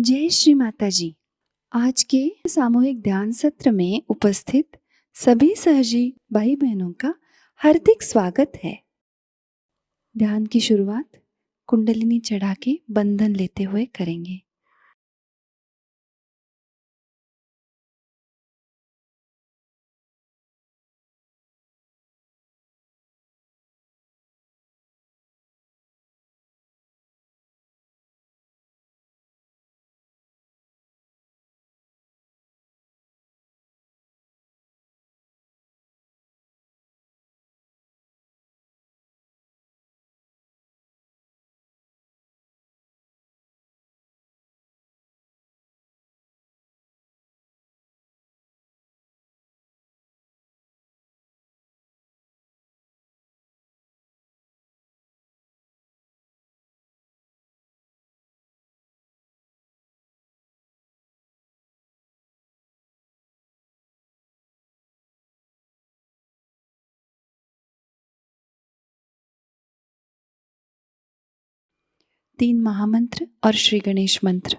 जय श्री माता जी। आज के सामूहिक ध्यान सत्र में उपस्थित सभी सहजी भाई बहनों का हार्दिक स्वागत है। ध्यान की शुरुआत कुंडलिनी चढ़ा के बंधन लेते हुए करेंगे। तीन महामंत्र और श्री गणेश मंत्र।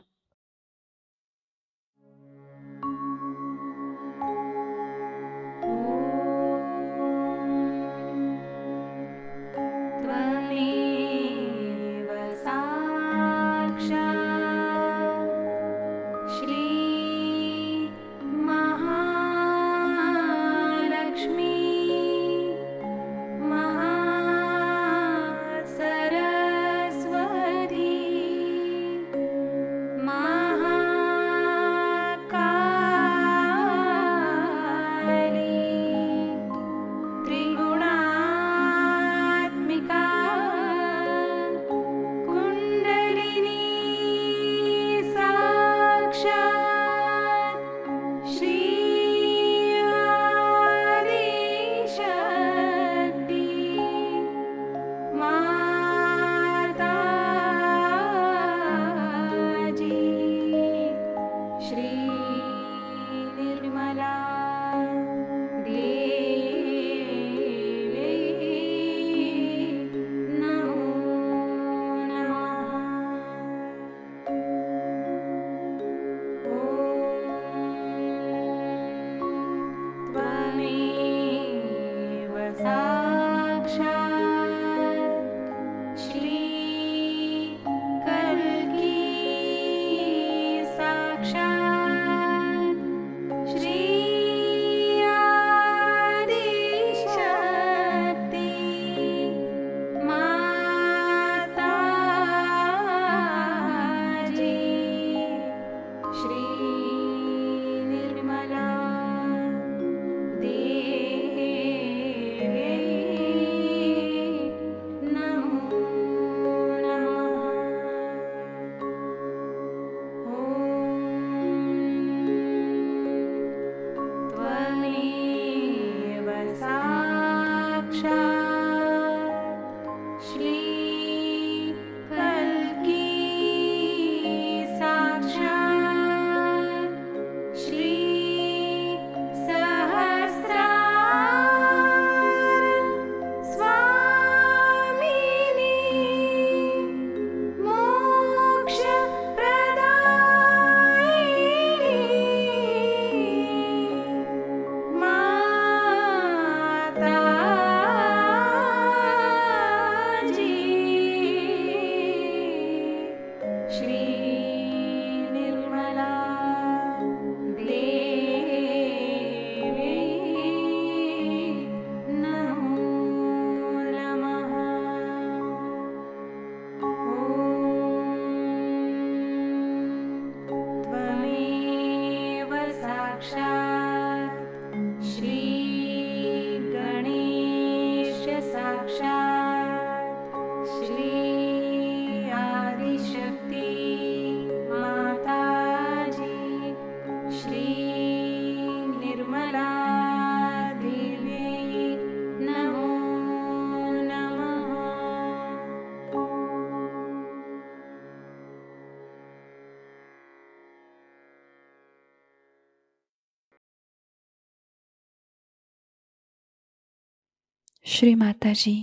श्री माता जी,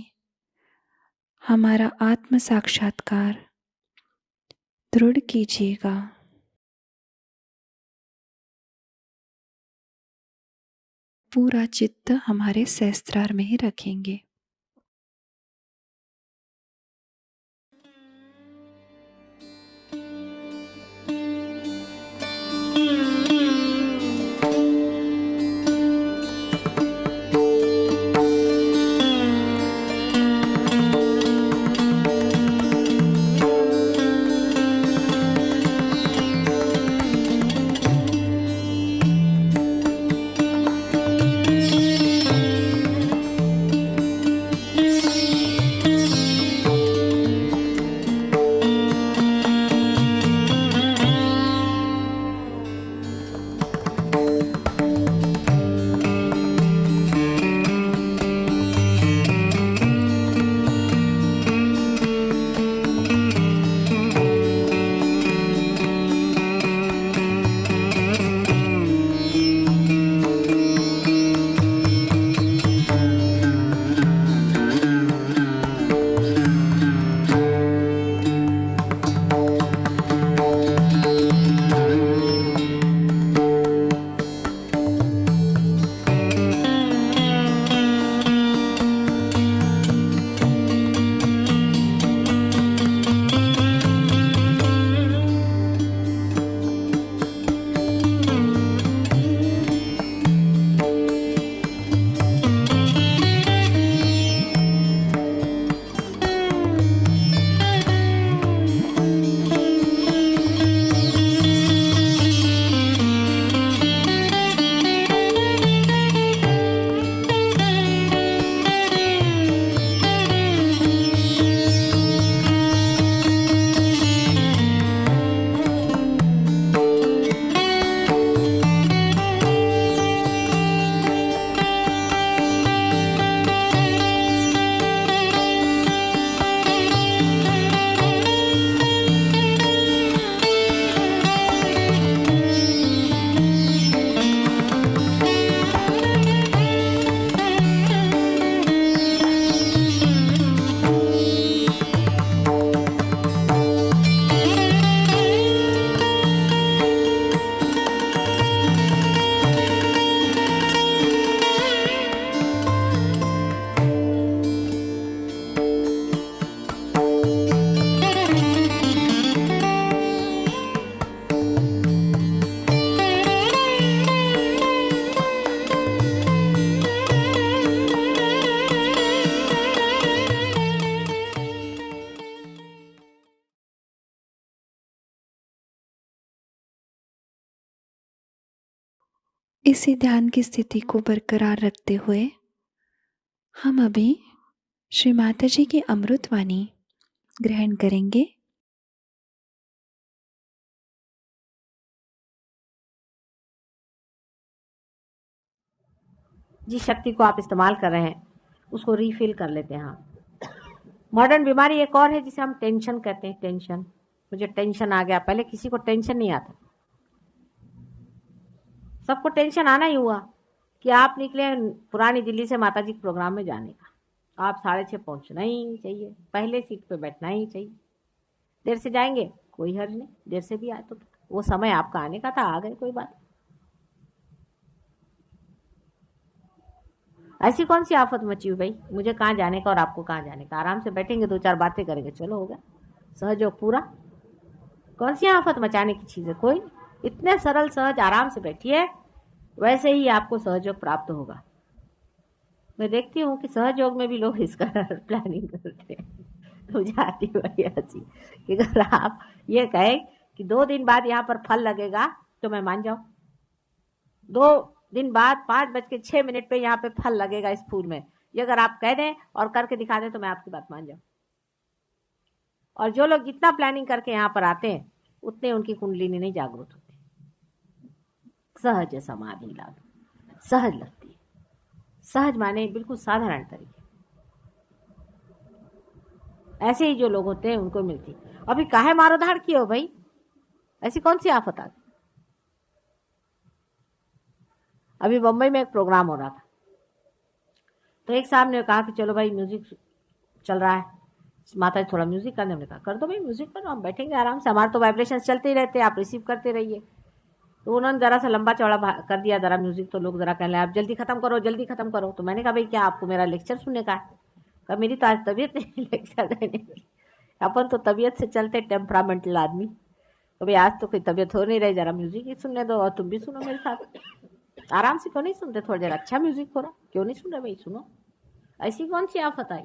हमारा आत्म साक्षात्कार दृढ़ कीजिएगा। पूरा चित्त हमारे सहस्त्रार में ही रखेंगे। इसी ध्यान की स्थिति को बरकरार रखते हुए हम अभी श्री माता जी की अमृत वाणी ग्रहण करेंगे। जिस शक्ति को आप इस्तेमाल कर रहे हैं उसको रीफिल कर लेते हैं। मॉडर्न बीमारी एक और है जिसे हम टेंशन कहते हैं। टेंशन, मुझे टेंशन आ गया। पहले किसी को टेंशन नहीं आता, सबको टेंशन आना ही हुआ कि आप निकले पुरानी दिल्ली से माता जी के प्रोग्राम में जाने का। आप 6:30 पहुंचना ही चाहिए, पहले सीट पे बैठना ही चाहिए। देर से जाएंगे कोई हर्ज नहीं, देर से भी आए तो वो समय आपका आने का था, आ गए, कोई बात। ऐसी कौन सी आफत मची हुई भाई, मुझे कहाँ जाने का और आपको कहाँ जाने का। आराम से बैठेंगे, 2-4 बातें करेंगे, चलो हो गया सहयोग पूरा। कौन सी आफत मचाने की चीज है, कोई। इतने सरल सहज आराम से बैठिए, वैसे ही आपको सहयोग प्राप्त होगा। मैं देखती हूँ कि सहयोग में भी लोग इसका प्लानिंग करते हैं। मुझे आती बड़ी हंसी कि अगर आप ये कहें कि 2 दिन बाद यहाँ पर फल लगेगा तो मैं मान जाऊं। 2 दिन बाद 5:06 पे यहाँ पे फल लगेगा इस फूल में, ये अगर आप कह दें और करके दिखा दें तो मैं आपकी बात मान जाऊं। और जो लोग जितना प्लानिंग करके यहाँ पर आते हैं उतने उनकी कुंडलिनी नहीं जागृत होती। सहज समाधि लागू, सहज लगती है। सहज माने बिल्कुल साधारण तरीके, ऐसे ही जो लोग होते हैं उनको मिलती। अभी काहे मारो धाड़ किए हो भाई, ऐसी कौन सी आफत आ गई। अभी बम्बई में एक प्रोग्राम हो रहा था, तो एक साहब ने कहा कि चलो भाई म्यूजिक चल रहा है, माता जी थोड़ा म्यूजिक करने, हमने कहा कर दो भाई म्यूजिक करो, हम बैठेंगे आराम से, हमारे तो वाइब्रेशन चलते ही रहते हैं, आप रिसीव करते रहिए। तो उन्होंने जरा सा लंबा चौड़ा कर दिया जरा म्यूजिक, तो लोग जरा कहने लगे आप जल्दी खत्म करो जल्दी खत्म करो। तो मैंने कहा भाई क्या आपको मेरा लेक्चर सुनने का है? कहा मेरी तो आज तबीयत नहीं लेक्चर देने की, अपन तो तबीयत से चलते टेम्परामेंटल आदमी, तो भाई आज तो कोई तबीयत हो नहीं रही, जरा म्यूजिक ही सुनने दो और तुम भी सुनो मेरे साथ। आराम से क्यों नहीं सुनते, थोड़ा जरा अच्छा म्यूजिक हो रहा, क्यों नहीं सुन रहे भाई, सुनो। ऐसी कौन सी आफत आई,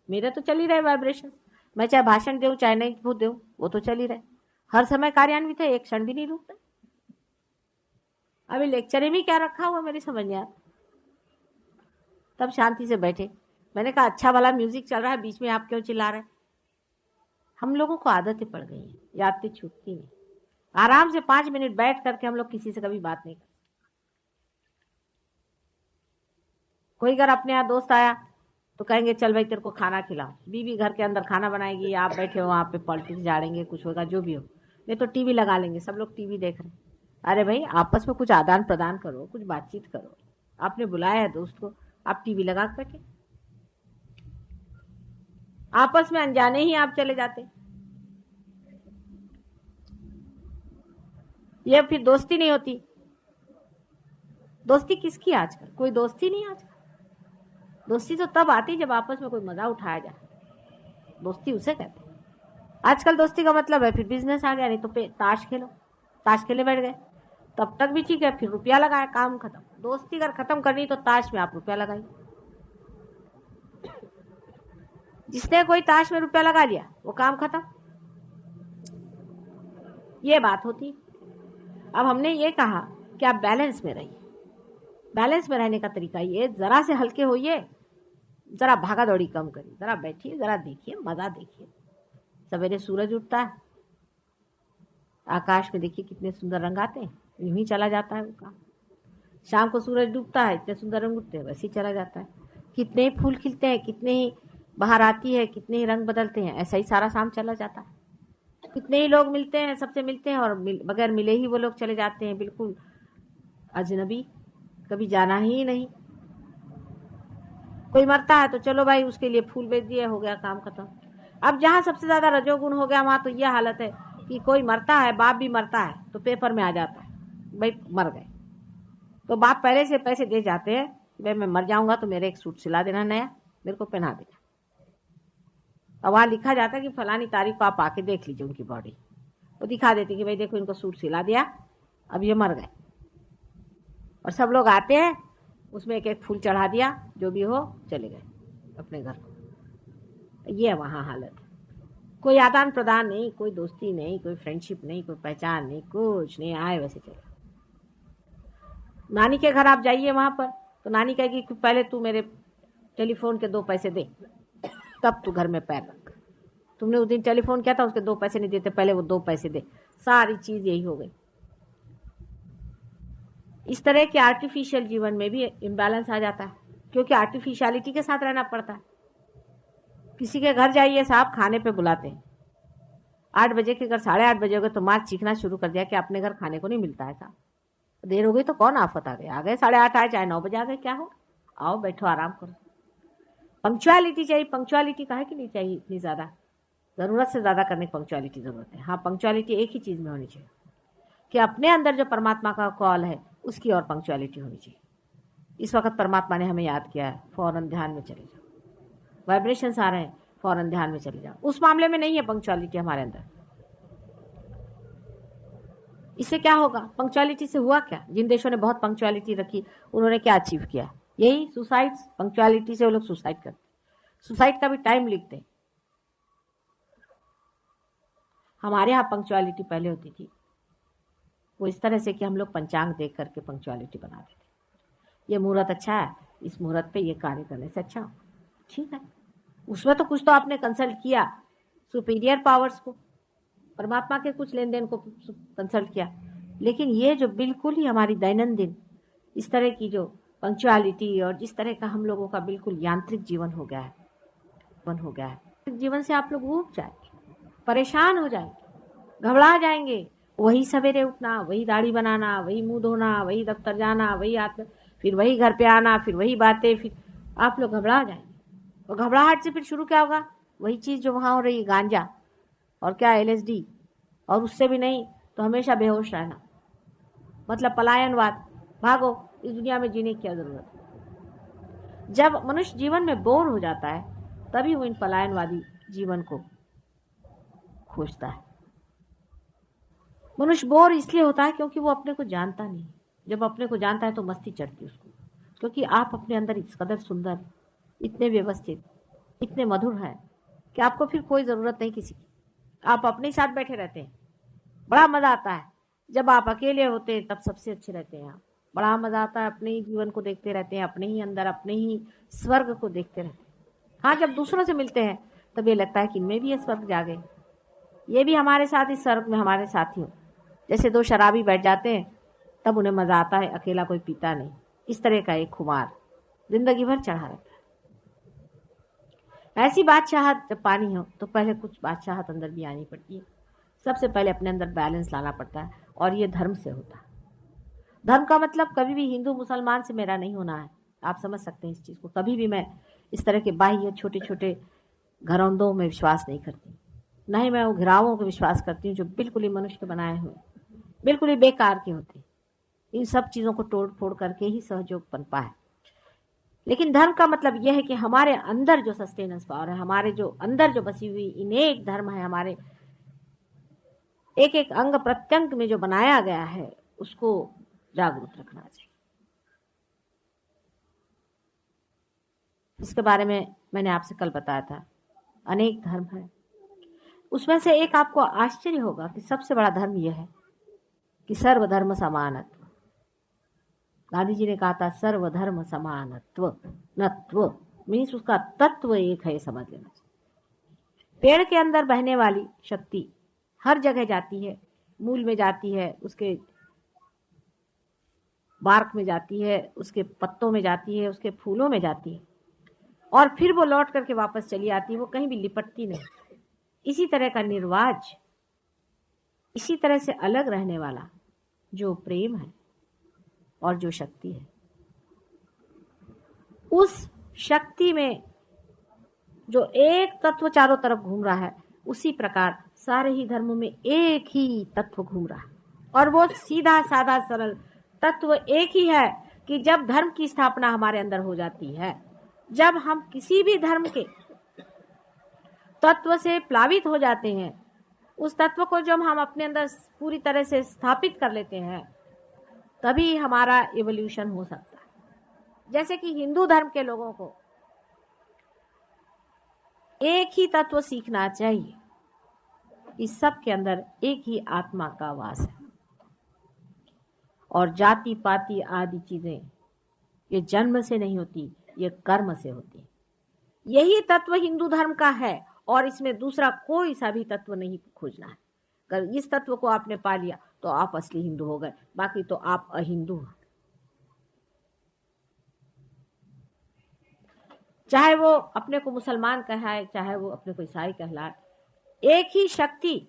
मेरे तो चल ही रहे वाइब्रेशन, मैं चाहे भाषण दूं चाहे नहीं दूं वो तो चल ही रहे, हर समय कार्यान्वित है, एक क्षण भी नहीं रुकता। अभी लेक्चर में क्या रखा हुआ मेरी समझ नहीं आता। तब शांति से बैठे, मैंने कहा अच्छा वाला म्यूजिक चल रहा है, बीच में आप क्यों चिल्ला रहे? हम लोगों को आदतें पड़ गई हैं, यादें छूटती नहीं। आराम से 5 मिनट बैठ करके हम लोग किसी से कभी बात नहीं करते। कोई अगर अपने यहाँ दोस्त आया तो कहेंगे चल भाई तेरे को खाना खिलाओ, बीवी घर के अंदर खाना बनाएगी, आप बैठे हो वहाँ पे पॉलिटिक्स झाड़ेंगे, कुछ होगा जो भी हो, नहीं तो टीवी लगा लेंगे, सब लोग टीवी देख रहे हैं। अरे भाई आपस में कुछ आदान प्रदान करो, कुछ बातचीत करो, आपने बुलाया है दोस्त को, आप टीवी लगा कर बैठे, आपस में अनजाने ही आप चले जाते, ये फिर दोस्ती नहीं होती। दोस्ती किसकी आजकल, कोई दोस्ती नहीं आजकल। दोस्ती तो तब आती जब आपस में कोई मजा उठाया जाए, दोस्ती उसे कहते हैं। आजकल दोस्ती का मतलब है फिर बिजनेस आ गया, नहीं तो ताश खेलो, ताश खेले बैठ गए, तब तक भी ठीक है, फिर रुपया लगाया, काम खत्म। दोस्ती अगर खत्म करनी तो ताश में आप रुपया लगाइए। जिसने कोई ताश में रुपया लगा लिया वो काम खत्म, ये बात होती। अब हमने ये कहा कि आप बैलेंस में रहिए। बैलेंस में रहने का तरीका ये, जरा से हल्के होइए, जरा भागा दौड़ी कम करिए, जरा बैठिए, जरा देखिए, मजा देखिए। सवेरे सूरज उठता है, आकाश में देखिए कितने सुंदर रंग आते हैं, यूं ही चला जाता है वो काम। शाम को सूरज डूबता है, इतने सुंदर रंग उठते हैं, वैसे ही चला जाता है। कितने ही फूल खिलते हैं, कितने ही बाहर आती है, कितने ही रंग बदलते हैं, ऐसा ही सारा शाम चला जाता है। कितने ही लोग मिलते हैं, सबसे मिलते हैं, और बगैर मिले ही वो लोग चले जाते हैं, बिल्कुल अजनबी, कभी जाना ही नहीं। कोई मरता है तो चलो भाई उसके लिए फूल बेच दिए, हो गया काम खत्म। अब जहाँ सबसे ज्यादा रजोगुण हो गया वहां तो यह हालत है कि कोई मरता है, बाप भी मरता है तो पेपर में आ जाता है भाई मर गए, तो बाप पहले से पैसे दे जाते हैं, भाई मैं मर जाऊंगा तो मेरे एक सूट सिला देना नया, मेरे को पहना देना। और वहां लिखा जाता है कि फलानी तारीख को आप आके देख लीजिए उनकी बॉडी, वो दिखा देती कि भाई देखो इनको सूट सिला दिया, अब ये मर गए। और सब लोग आते हैं, उसमें एक एक फूल चढ़ा दिया, जो भी हो चले गए अपने घर को। ये वहां हालत, कोई आदान प्रदान नहीं, कोई दोस्ती नहीं, कोई फ्रेंडशिप नहीं, कोई पहचान नहीं, कुछ नहीं, आए वैसे चले। नानी के घर आप जाइए वहां पर तो नानी कहेगी कि पहले तू मेरे टेलीफोन के 2 पैसे दे, तब तू घर में पैर रख। तुमने उस दिन टेलीफोन किया था, उसके 2 पैसे नहीं देते, पहले वो 2 पैसे दे। सारी चीज यही हो गई। इस तरह के आर्टिफिशियल जीवन में भी इम्बैलेंस आ जाता है, क्योंकि आर्टिफिशियलिटी के साथ रहना पड़ता है। किसी के घर जाइए, साहब खाने पे बुलाते हैं, 8 बजे के घर 8:30 बजे हो गए तो माँ चीखना शुरू कर दिया कि अपने घर खाने को नहीं मिलता है साहब। देर हो गई तो कौन आफत आ गई, आ गए 8:30 आए चाहे 9 बजे आ गए, क्या हो, आओ बैठो आराम करो। पंक्चुअलिटी चाहिए, पंक्चुअलिटी काहे की नहीं चाहिए इतनी ज्यादा, जरूरत से ज्यादा करने की पंक्चुअलिटी जरूरत है। हाँ पंक्चुअलिटी एक ही चीज में होनी चाहिए कि अपने अंदर जो परमात्मा का कॉल है उसकी और पंक्चुअलिटी होनी चाहिए। इस वक्त परमात्मा ने हमें याद किया है, फौरन ध्यान में चले जाओ, वाइब्रेशंस आ रहे हैं, फौरन ध्यान में चले जाओ। उस मामले में नहीं है पंक्चुअलिटी हमारे अंदर। इससे क्या होगा, पंक्चुअलिटी से हुआ क्या, जिन देशों ने बहुत पंक्चुअलिटी रखी उन्होंने क्या अचीव किया, यही सुसाइड। पंक्चुअलिटी से वो लोग सुसाइड करते, सुसाइड का भी टाइम लिखते। हमारे यहाँ पंक्चुअलिटी पहले होती थी वो इस तरह से कि हम लोग पंचांग देख करके पंक्चुअलिटी बनाते थे, ये मुहूर्त अच्छा है, इस मुहूर्त पे ये कार्य करने से अच्छा, ठीक है। उसमें तो कुछ तो आपने कंसल्ट किया सुपीरियर पावर्स को, परमात्मा के कुछ लेन देन को कंसल्ट किया, लेकिन ये जो बिल्कुल ही हमारी दैनंदिन इस तरह की जो पंक्चुअलिटी और जिस तरह का हम लोगों का बिल्कुल यांत्रिक जीवन हो गया है, जीवन से आप लोग ऊब जाएंगे, परेशान हो जाएंगे, घबरा जाएंगे। वही सवेरे उठना, वही दाढ़ी बनाना, वही मुंह धोना, वही दफ्तर जाना, वही फिर वही घर पे आना, फिर वही बातें, फिर आप लोग घबरा जाएंगे। और घबराहट से फिर शुरू क्या होगा? वही चीज जो वहां हो रही है, गांजा और क्या LSD, और उससे भी नहीं तो हमेशा बेहोश रहना, मतलब पलायनवाद। भागो, इस दुनिया में जीने की क्या जरूरत है। जब मनुष्य जीवन में बोर हो जाता है तभी वो इन पलायनवादी जीवन को खोजता है। मनुष्य बोर इसलिए होता है क्योंकि वो अपने को जानता नहीं। जब अपने को जानता है तो मस्ती चढ़ती है उसको, क्योंकि आप अपने अंदर इस कदर सुंदर, इतने व्यवस्थित, इतने मधुर हैं कि आपको फिर कोई जरूरत नहीं किसी की। आप अपने साथ बैठे रहते हैं, बड़ा मजा आता है। जब आप अकेले होते हैं तब सबसे अच्छे रहते हैं आप। बड़ा मजा आता है, अपने ही जीवन को देखते रहते हैं, अपने ही अंदर, अपने ही स्वर्ग को देखते रहते हैं। हाँ, जब दूसरों से मिलते हैं तब ये लगता है कि इनमें भी ये स्वर्ग जागे, ये भी हमारे साथ इस स्वर्ग में हमारे साथी हो। जैसे दो शराबी बैठ जाते हैं तब उन्हें मजा आता है, अकेला कोई पीता नहीं। इस तरह का एक खुमार जिंदगी भर चढ़ा रहता है। ऐसी बादशाहत जब पानी हो तो पहले कुछ बादशाहत अंदर भी आनी पड़ती है। सबसे पहले अपने अंदर बैलेंस लाना पड़ता है, और ये धर्म से होता है। धर्म का मतलब कभी भी हिंदू मुसलमान से मेरा नहीं होना है। आप समझ सकते हैं इस चीज को। कभी भी मैं इस तरह के बाह्य छोटे छोटे घरौंदों में विश्वास नहीं करती, न ही मैं वो घिरावों को विश्वास करती हूँ जो बिल्कुल ही मनुष्य के बनाए हुए, बिल्कुल ही बेकार के होते। इन सब चीजों को तोड़ फोड़ करके ही सहयोग पनपा है। लेकिन धर्म का मतलब यह है कि हमारे अंदर जो सस्टेनेंस पावर है, हमारे जो अंदर जो बसी हुई इनेक धर्म है, हमारे एक एक अंग प्रत्यंग में जो बनाया गया है, उसको जागरूक रखना चाहिए। इसके बारे में मैंने आपसे कल बताया था। अनेक धर्म है, उसमें से एक आपको आश्चर्य होगा कि सबसे बड़ा धर्म यह है कि सर्वधर्म समानत्व। गांधी जी ने कहा था सर्वधर्म समानत्व, नत्व मीन्स उसका तत्व एक है, समझ लेना चाहिए। पेड़ के अंदर बहने वाली शक्ति हर जगह जाती है, मूल में जाती है, उसके बार्क में जाती है, उसके पत्तों में जाती है, उसके फूलों में जाती है, और फिर वो लौट करके वापस चली आती है। वो कहीं भी लिपटती नहीं। इसी तरह का निर्वाज, इसी तरह से अलग रहने वाला जो प्रेम है और जो शक्ति है, उस शक्ति में जो एक तत्व चारों तरफ घूम रहा है, उसी प्रकार सारे ही धर्मों में एक ही तत्व घूम रहा है। और वो सीधा साधा सरल तत्व एक ही है कि जब धर्म की स्थापना हमारे अंदर हो जाती है, जब हम किसी भी धर्म के तत्व से प्लावित हो जाते हैं, उस तत्व को जब हम अपने अंदर पूरी तरह से स्थापित कर लेते हैं, तभी हमारा इवोल्यूशन हो सकता है। जैसे कि हिंदू धर्म के लोगों को एक ही तत्व सीखना चाहिए, इस सब के अंदर एक ही आत्मा का वास है, और जाति पाति आदि चीजें ये जन्म से नहीं होती, ये कर्म से होती। यही तत्व हिंदू धर्म का है, और इसमें दूसरा कोई सा भी तत्व नहीं खोजना है। अगर इस तत्व को आपने पा लिया तो आप असली हिंदू हो गए, बाकी तो आप अहिंदू हो। चाहे वो अपने को मुसलमान कहलाए, चाहे वो अपने को ईसाई कहलाए, एक ही शक्ति।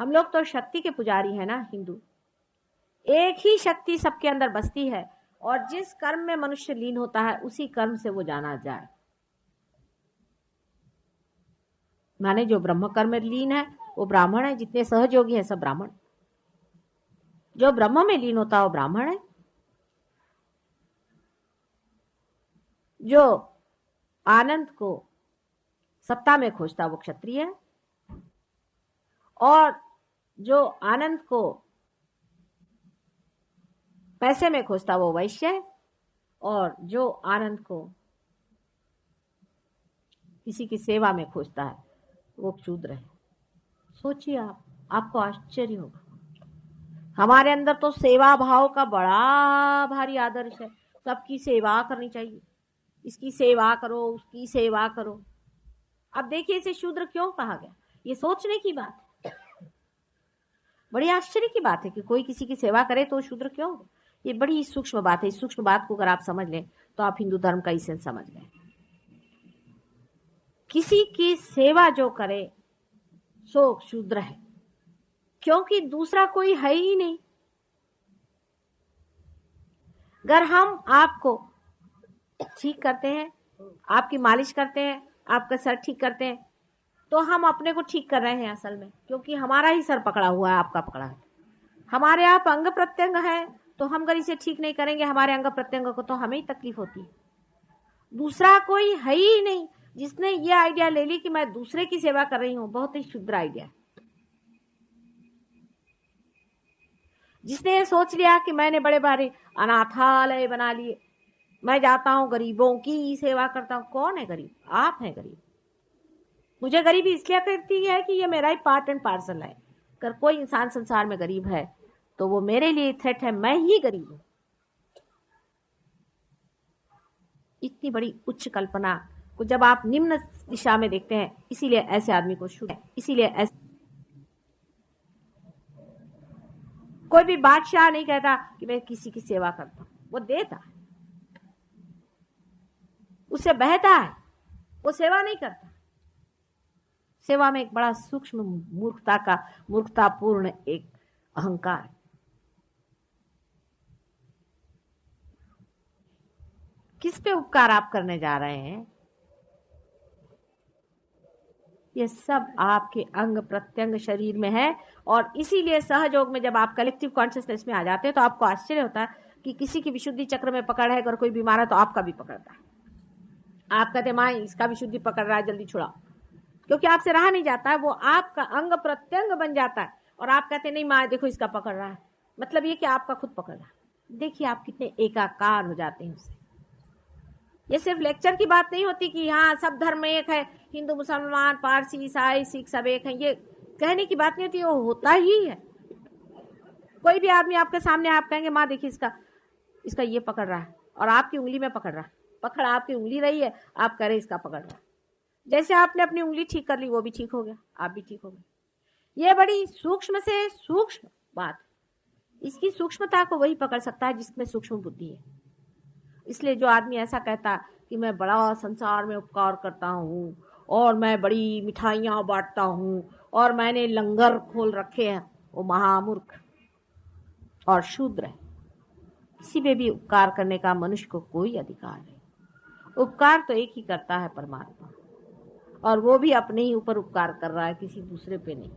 हम लोग तो शक्ति के पुजारी हैं ना हिंदू। एक ही शक्ति सबके अंदर बसती है, और जिस कर्म में मनुष्य लीन होता है उसी कर्म से वो जाना जाए। माने जो ब्रह्म कर्म में लीन है वो ब्राह्मण है। जितने सहयोगी है सब ब्राह्मण। जो ब्रह्म में लीन होता है वो ब्राह्मण है। जो आनंद को सत्ता में खोजता वो क्षत्रिय है, और जो आनंद को पैसे में खोजता वो वैश्य है, और जो आनंद को किसी की सेवा में खोजता है वो क्षूद्र है। सोचिए आप, आपको आश्चर्य होगा। हमारे अंदर तो सेवा भाव का बड़ा भारी आदर्श है। सबकी सेवा करनी चाहिए, इसकी सेवा करो, उसकी सेवा करो। अब देखिए इसे शूद्र क्यों कहा गया, ये सोचने की बात है। बड़ी आश्चर्य की बात है कि कोई किसी की सेवा करे तो शूद्र क्यों। ये बड़ी सूक्ष्म बात है। इस सूक्ष्म बात को अगर आप समझ लें तो आप हिंदू धर्म का इसेंस समझ लें। किसी की सेवा जो करे सो शूद्र है, क्योंकि दूसरा कोई है ही नहीं। अगर हम आपको ठीक करते हैं, आपकी मालिश करते हैं, आपका सर ठीक करते हैं, तो हम अपने को ठीक कर रहे हैं असल में, क्योंकि हमारा ही सर पकड़ा हुआ है, आपका पकड़ा है। हमारे आप अंग प्रत्यंग है, तो हम अगर इसे ठीक नहीं करेंगे हमारे अंग प्रत्यंग को, तो हमें ही तकलीफ होती है। दूसरा कोई है ही नहीं जिसने ये आइडिया ले ली कि मैं दूसरे की सेवा कर रही हूं। बहुत ही शुद्ध आइडिया। जिसने ये सोच लिया कि मैंने बड़े बड़े अनाथालय बना लिए, मैं जाता हूं गरीबों की सेवा करता हूं। कौन है गरीब? आप हैं गरीब। मुझे गरीबी इसलिए करती है कि ये मेरा ही पार्ट एंड पार्सल है। अगर कोई इंसान संसार में गरीब है तो वो मेरे लिए थ्रेट है, मैं ही गरीब हूं। इतनी बड़ी उच्च कल्पना को जब आप निम्न दिशा में देखते हैं, इसीलिए ऐसे आदमी को शुद्ध है। इसीलिए ऐसे कोई भी बादशाह नहीं कहता कि मैं किसी की सेवा करता हूं, वो देता है, उससे बहता है, वो सेवा नहीं करता। सेवा में एक बड़ा सूक्ष्म मूर्खतापूर्ण एक अहंकार है। किस पे उपकार आप करने जा रहे हैं? ये सब आपके अंग प्रत्यंग शरीर में है। और इसीलिए सहयोग में जब आप कलेक्टिव कॉन्शियसनेस में आ जाते हैं तो आपको आश्चर्य होता है कि किसी की विशुद्धि चक्र में पकड़ है, अगर कोई बीमार है तो आपका भी पकड़ता है। आप कहते माँ इसका विशुद्धि पकड़ रहा है, जल्दी छुड़ाओ, क्योंकि आपसे रहा नहीं जाता है, वो आपका अंग प्रत्यंग बन जाता है। और आप कहते नहीं माँ देखो इसका पकड़ रहा है, मतलब ये कि आपका खुद पकड़ रहा है। देखिए आप कितने एकाकार हो जाते हैं उससे। ये सिर्फ लेक्चर की बात नहीं होती कि हाँ सब धर्म एक है, हिंदू मुसलमान पारसी ईसाई सिख सब एक है, ये कहने की बात नहीं होती, वो होता ही है। कोई भी आदमी आपके सामने, आप कहेंगे माँ देखिए इसका ये पकड़ रहा है, और आपकी उंगली में पकड़ रहा है, पकड़ आपकी उंगली रही है, आप कह रहे इसका पकड़ रहा है। जैसे आपने अपनी उंगली ठीक कर ली, वो भी ठीक हो गया, आप भी ठीक हो गए। ये बड़ी सूक्ष्म से सूक्ष्म बात, इसकी सूक्ष्मता को वही पकड़ सकता है जिसमें सूक्ष्म बुद्धि है। इसलिए जो आदमी ऐसा कहता कि मैं बड़ा संसार में उपकार करता हूँ और मैं बड़ी मिठाइयाँ बांटता हूँ और मैंने लंगर खोल रखे हैं, वो महामूर्ख और शूद्र है। किसी पे भी उपकार करने का मनुष्य को कोई अधिकार नहीं। उपकार तो एक ही करता है, परमात्मा, और वो भी अपने ही ऊपर उपकार कर रहा है, किसी दूसरे पे नहीं।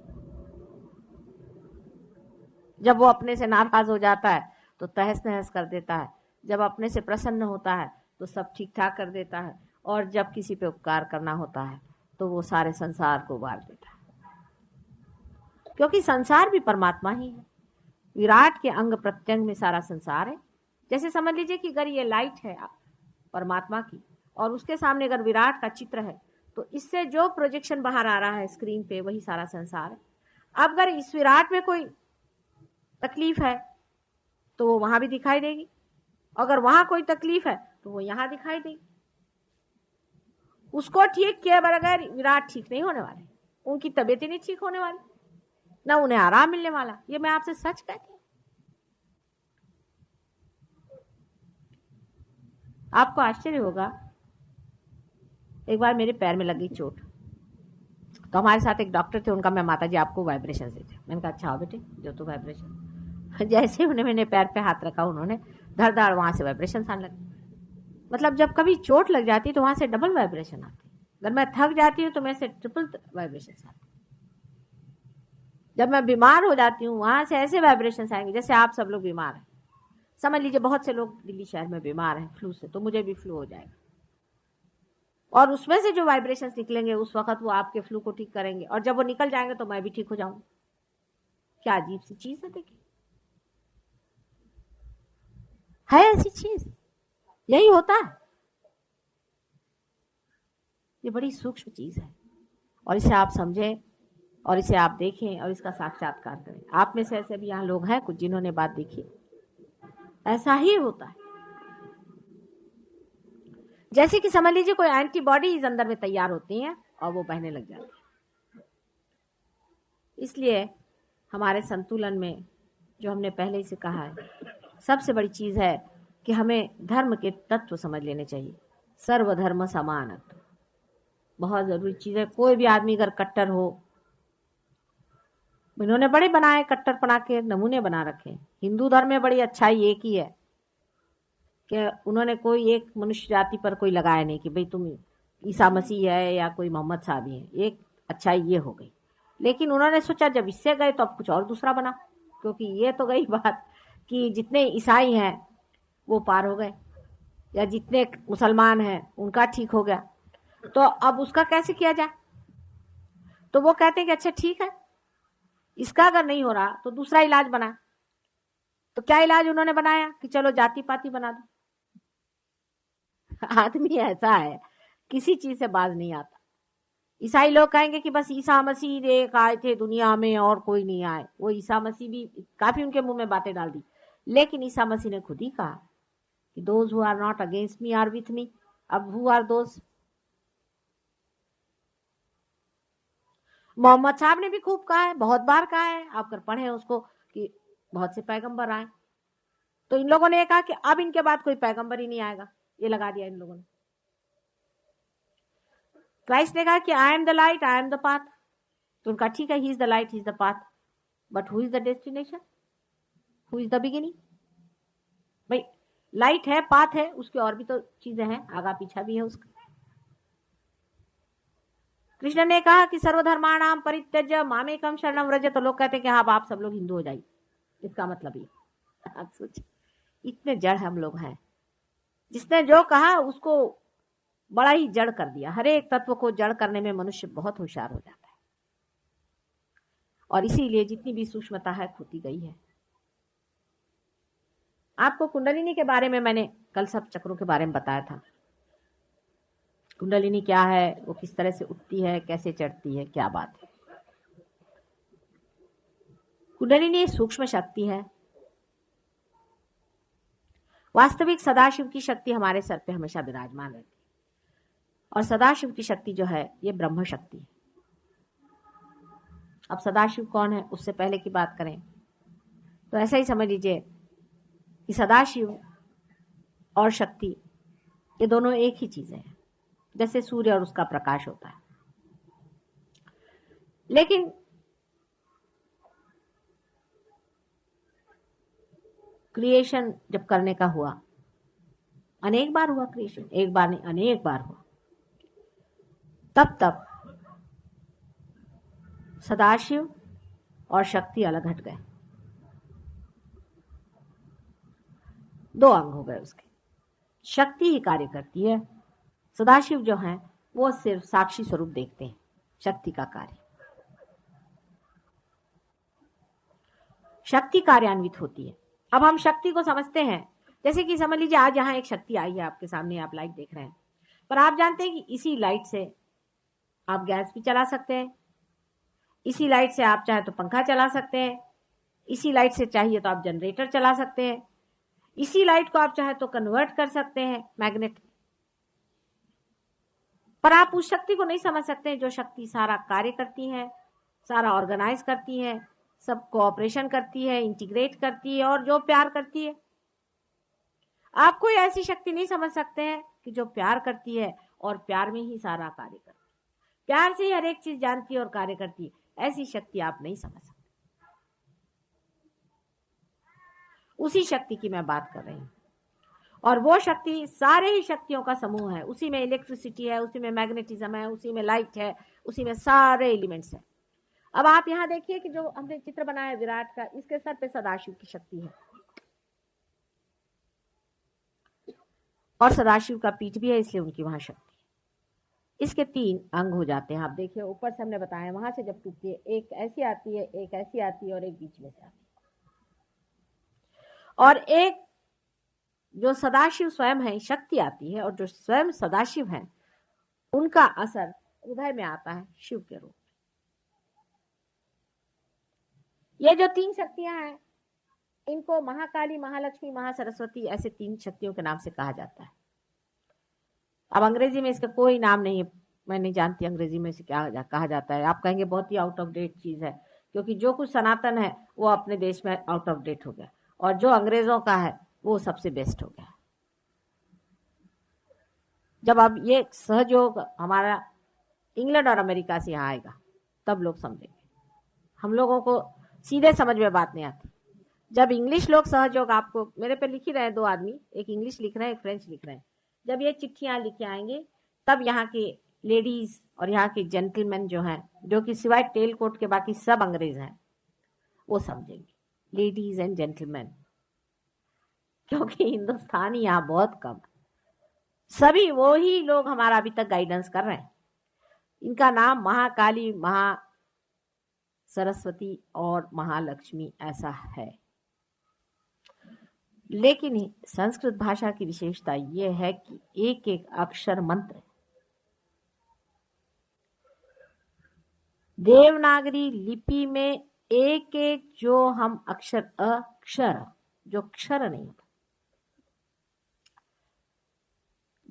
जब वो अपने से नाराज हो जाता है तो तहस नहस कर देता है, जब अपने से प्रसन्न होता है तो सब ठीक ठाक कर देता है, और जब किसी पे उपकार करना होता है तो वो सारे संसार को उबार देता है, क्योंकि संसार भी परमात्मा ही है। विराट के अंग प्रत्यंग में सारा संसार है। जैसे समझ लीजिए कि अगर ये लाइट है परमात्मा की, और उसके सामने अगर विराट का चित्र है, तो इससे जो प्रोजेक्शन बाहर आ रहा है स्क्रीन पे, वही सारा संसार है। अब अगर इस विराट में कोई तकलीफ है तो वो वहां भी दिखाई देगी, अगर वहां कोई तकलीफ है तो वो यहां दिखाई देगी। उसको ठीक किए बगैर विराट ठीक नहीं होने वाले, उनकी तबीयत ही नहीं ठीक होने वाली, ना उन्हें आराम मिलने वाला। ये मैं आपसे सच कहती हूँ। आपको आश्चर्य होगा, एक बार मेरे पैर में लगी चोट, तो हमारे साथ एक डॉक्टर थे, उनका मैं माता जी आपको वाइब्रेशन देते। मैंने कहा अच्छा बेटे जो तो वाइब्रेशन। जैसे उन्हें मैंने पैर पे हाथ रखा, उन्होंने धड़ धड़ वहां से वाइब्रेशन आने लगे। मतलब जब कभी चोट लग जाती तो वहां से डबल वाइब्रेशन आती, अगर मैं थक जाती हूँ तो मैं से ट्रिपल वाइब्रेशन आती, जब मैं बीमार हो जाती हूँ वहां से ऐसे वाइब्रेशन आएंगे जैसे आप सब लोग बीमार हैं। समझ लीजिए बहुत से लोग दिल्ली शहर में बीमार हैं फ्लू से, तो मुझे भी फ्लू हो जाएगा, और उसमें से जो वाइब्रेशंस निकलेंगे उस वक्त वो आपके फ्लू को ठीक करेंगे, और जब वो निकल जाएंगे तो मैं भी ठीक हो जाऊंगी। क्या अजीब सी चीज है, देखिए है ऐसी चीज, यही होता है। ये बड़ी सूक्ष्म चीज है, और इसे आप समझें और इसे आप देखें और इसका साक्षात्कार करें। आप में से ऐसे भी यहाँ लोग हैं कुछ जिन्होंने बात देखी, ऐसा ही होता है। जैसे कि समझ लीजिए कोई एंटीबॉडीज अंदर में तैयार होती हैं और वो बहने लग जाती है। इसलिए हमारे संतुलन में जो हमने पहले ही से कहा है, सबसे बड़ी चीज है कि हमें धर्म के तत्व समझ लेने चाहिए। सर्वधर्म समानत्व बहुत जरूरी चीज है। कोई भी आदमी अगर कट्टर हो, इन्होंने बड़े बनाए कट्टरपना के नमूने बना रखे हैं। हिंदू धर्म में बड़ी अच्छाई एक ही है कि उन्होंने कोई एक मनुष्य जाति पर कोई लगाया नहीं कि भाई तुम ईसा मसीह है या कोई मोहम्मद साहब ही है। एक अच्छाई ये हो गई, लेकिन उन्होंने सोचा जब इससे गए तो अब कुछ और दूसरा बना, क्योंकि ये तो गई बात कि जितने ईसाई हैं वो पार हो गए या जितने मुसलमान हैं उनका ठीक हो गया, तो अब उसका कैसे किया जाए। तो वो कहते हैं कि अच्छा ठीक है, इसका अगर नहीं हो रहा तो दूसरा इलाज बना। तो क्या इलाज उन्होंने बनाया कि चलो जाति पाति बना दो। आदमी ऐसा है, किसी चीज से बाज नहीं आता। ईसाई लोग कहेंगे कि बस ईसा मसीह एक आए थे दुनिया में और कोई नहीं आए। वो ईसा मसीह भी काफी उनके मुंह में बातें डाल दी, लेकिन ईसा मसीह ने खुद ही कहा कि those who are not against me are with me. अब हु आर दोज? मोहम्मद साहब ने भी खूब कहा है, बहुत बार कहा है, आप अगर पढ़े उसको कि बहुत से पैगंबर आए। तो इन लोगों ने कहा कि अब इनके बाद कोई पैगंबर ही नहीं आएगा, ये लगा दिया इन लोगों ने। क्राइस्ट ने कहा कि I am the light, I am the path. तो उनका ठीक है, he is the light, he is the path, but who is the destination, who is the beginning? भाई लाइट है, पाथ है, उसकी और भी तो चीजें हैं, आगा पीछा भी है उसका। कृष्ण ने कहा कि सर्वधर्माणाम परित्यज्य मामेकम शरणम व्रज। तो लोग कहते हैं कि हाँ आप सब लोग हिंदू हो जाइए, इसका मतलब ये। आप सोच, इतने जड़ हम लोग हैं, जिसने जो कहा उसको बड़ा ही जड़ कर दिया। हर एक तत्व को जड़ करने में मनुष्य बहुत होशियार हो जाता है, और इसीलिए जितनी भी सूक्ष्मता है खोती गई है। आपको कुंडलिनी के बारे में मैंने कल सब चक्रों के बारे में बताया था। कुंडलिनी क्या है, वो किस तरह से उठती है, कैसे चढ़ती है, क्या बात है। कुंडलिनी सूक्ष्म शक्ति है। वास्तविक सदाशिव की शक्ति हमारे सर पे हमेशा विराजमान रहती है, और सदाशिव की शक्ति जो है ये ब्रह्म शक्ति है। अब सदाशिव कौन है उससे पहले की बात करें तो ऐसा ही समझ लीजिए कि सदाशिव और शक्ति ये दोनों एक ही चीज है, जैसे सूर्य और उसका प्रकाश होता है। लेकिन क्रिएशन जब करने का हुआ, अनेक बार हुआ क्रिएशन, एक बार नहीं अनेक बार हुआ, तब सदाशिव और शक्ति अलग हट गए, दो अंग हो गए उसके। शक्ति ही कार्य करती है, सदाशिव जो है वो सिर्फ साक्षी स्वरूप देखते हैं शक्ति का कार्य। शक्ति कार्यान्वित होती है। अब हम शक्ति को समझते हैं, जैसे कि समझ लीजिए आज यहाँ एक शक्ति आई है आपके सामने, आप लाइट देख रहे हैं, पर आप जानते हैं कि इसी लाइट से आप गैस भी चला सकते हैं, इसी लाइट से आप चाहे तो पंखा चला सकते हैं, इसी लाइट से चाहिए तो आप जनरेटर चला सकते हैं, इसी लाइट को आप चाहे तो कन्वर्ट कर सकते हैं मैग्नेट। पर आप उस शक्ति को नहीं समझ सकते जो शक्ति सारा कार्य करती है, सारा ऑर्गेनाइज करती है, सब कोऑपरेशन करती है, इंटीग्रेट करती है और जो प्यार करती है। आप कोई ऐसी शक्ति नहीं समझ सकते हैं कि जो प्यार करती है और प्यार में ही सारा कार्य करती है, प्यार से ही हर एक चीज जानती है और कार्य करती है। ऐसी शक्ति आप नहीं समझ सकते। उसी शक्ति की मैं बात कर रही हूं, और वो शक्ति सारे ही शक्तियों का समूह है। उसी में इलेक्ट्रिसिटी है, उसी में मैग्नेटिज्म है, उसी में लाइट है, उसी में सारे एलिमेंट्स है। अब आप यहां देखिए कि जो हमने चित्र बनाया विराट का, इसके सर पे सदाशिव की शक्ति है, और सदाशिव का पीठ भी है, इसलिए उनकी वहां शक्ति है। इसके 3 अंग हो जाते हैं। आप देखिए ऊपर से हमने बताया, वहां से जब टूटती है, एक ऐसी आती है, एक ऐसी आती है और एक बीच में से आती है। और एक जो सदाशिव स्वयं है शक्ति आती है, और जो स्वयं सदाशिव है उनका असर हृदय में आता है शिव के रूप में। ये जो 3 शक्तियां हैं इनको महाकाली, महालक्ष्मी, महासरस्वती, ऐसे 3 शक्तियों के नाम से कहा जाता है। अब अंग्रेजी में इसका कोई नाम नहीं है, मैं नहीं जानती अंग्रेजी में इसे क्या कहा जाता है। आप कहेंगे बहुत ही आउट ऑफ डेट चीज है, क्योंकि जो कुछ सनातन है वो अपने देश में आउट ऑफ डेट हो गया, और जो अंग्रेजों का है वो सबसे बेस्ट हो गया। जब अब ये सहयोग हमारा इंग्लैंड और अमेरिका से यहाँ आएगा तब लोग समझेंगे। हम लोगों को सीधे समझ में बात नहीं आती, जब इंग्लिश लोग सहयोग आपको मेरे पे लिख ही रहे हैं, 2 आदमी, एक इंग्लिश लिख रहे हैं, एक फ्रेंच लिख रहे हैं। जब ये चिट्ठियां लिख के आएंगे तब यहाँ के लेडीज और यहाँ के जेंटलमैन जो हैं, जो कि सिवाय टेल कोट के बाकी सब अंग्रेज हैं, वो समझेंगे, लेडीज एंड जेंटलमैन, क्योंकि हिंदुस्तानी यहाँ बहुत कम। सभी वो ही लोग हमारा अभी तक गाइडेंस कर रहे हैं। इनका नाम महाकाली, महा सरस्वती और महालक्ष्मी ऐसा है। लेकिन संस्कृत भाषा की विशेषता यह है कि एक एक अक्षर मंत्र है। देवनागरी लिपि में एक एक जो हम अक्षर जो अक्षर नहीं होता,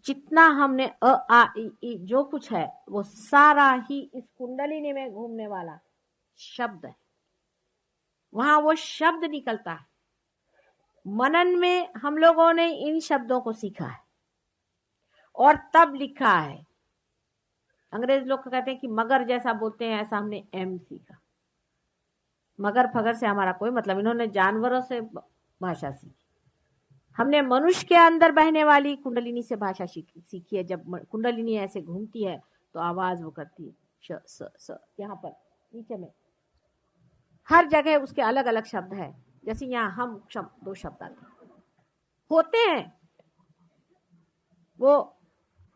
जितना हमने अ आ इ जो कुछ है वो सारा ही इस कुंडलिनी में घूमने वाला शब्द है। वहां वो शब्द निकलता है। मनन में हम लोगों ने इन शब्दों को सीखा है और तब लिखा है। अंग्रेज लोग कहते हैं कि मगर जैसा बोलते हैं, ऐसा हमने एम सीखा। मगर फगर से हमारा कोई मतलब, इन्होंने जानवरों से भाषा सीखी, हमने मनुष्य के अंदर बहने वाली कुंडलिनी से भाषा सीखी है। जब कुंडलिनी ऐसे घूमती है तो आवाज वो करती है श स स। यहाँ पर नीचे में हर जगह उसके अलग अलग शब्द है। जैसे यहाँ हम 2 शब्द आते होते हैं, वो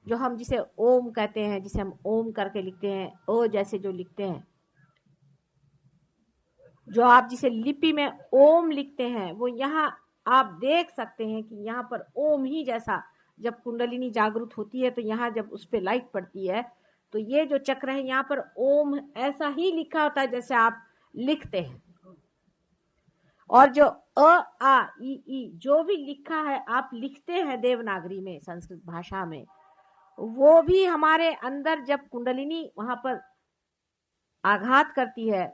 जो हम जिसे ओम कहते हैं, जिसे हम ओम करके लिखते हैं, ओ जैसे जो लिखते हैं, जो आप जिसे लिपि में ओम लिखते हैं, वो यहाँ आप देख सकते हैं कि यहाँ पर ओम ही जैसा जब कुंडलिनी जागृत होती है तो यहाँ जब उस पर लाइट पड़ती है तो ये जो चक्र है यहाँ पर ओम ऐसा ही लिखा होता है जैसे आप लिखते हैं। और जो अ आ ई जो भी लिखा है आप लिखते हैं देवनागरी में, संस्कृत भाषा में, वो भी हमारे अंदर जब कुंडलिनी वहां पर आघात करती है,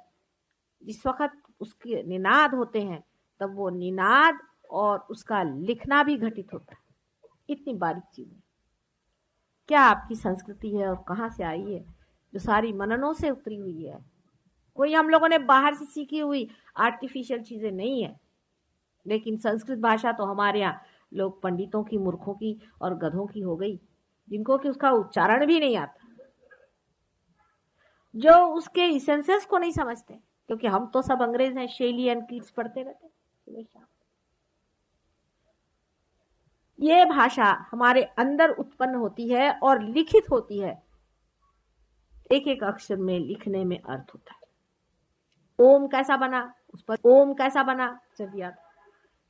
जिस वक्त उसके निनाद होते हैं, तब वो निनाद और उसका लिखना भी घटित होता है। इतनी बारीक चीज है। क्या आपकी संस्कृति है और कहाँ से आई है, जो सारी मननों से उतरी हुई है। कोई हम लोगों ने बाहर से सीखी हुई आर्टिफिशियल चीजें नहीं है। लेकिन संस्कृत भाषा तो हमारे यहाँ लोग पंडितों की, मूर्खों की और गधों की हो गई, जिनको कि उसका उच्चारण भी नहीं आता, जो उसके इसेंसेस को नहीं समझते। क्योंकि हम तो सब अंग्रेज हैं, शेली एंड कीट्स पढ़ते रहते हमेशा। ये भाषा हमारे अंदर उत्पन्न होती है और लिखित होती है। एक एक अक्षर में लिखने में अर्थ होता है। ओम कैसा बना, उस पर ओम कैसा बना, जब याद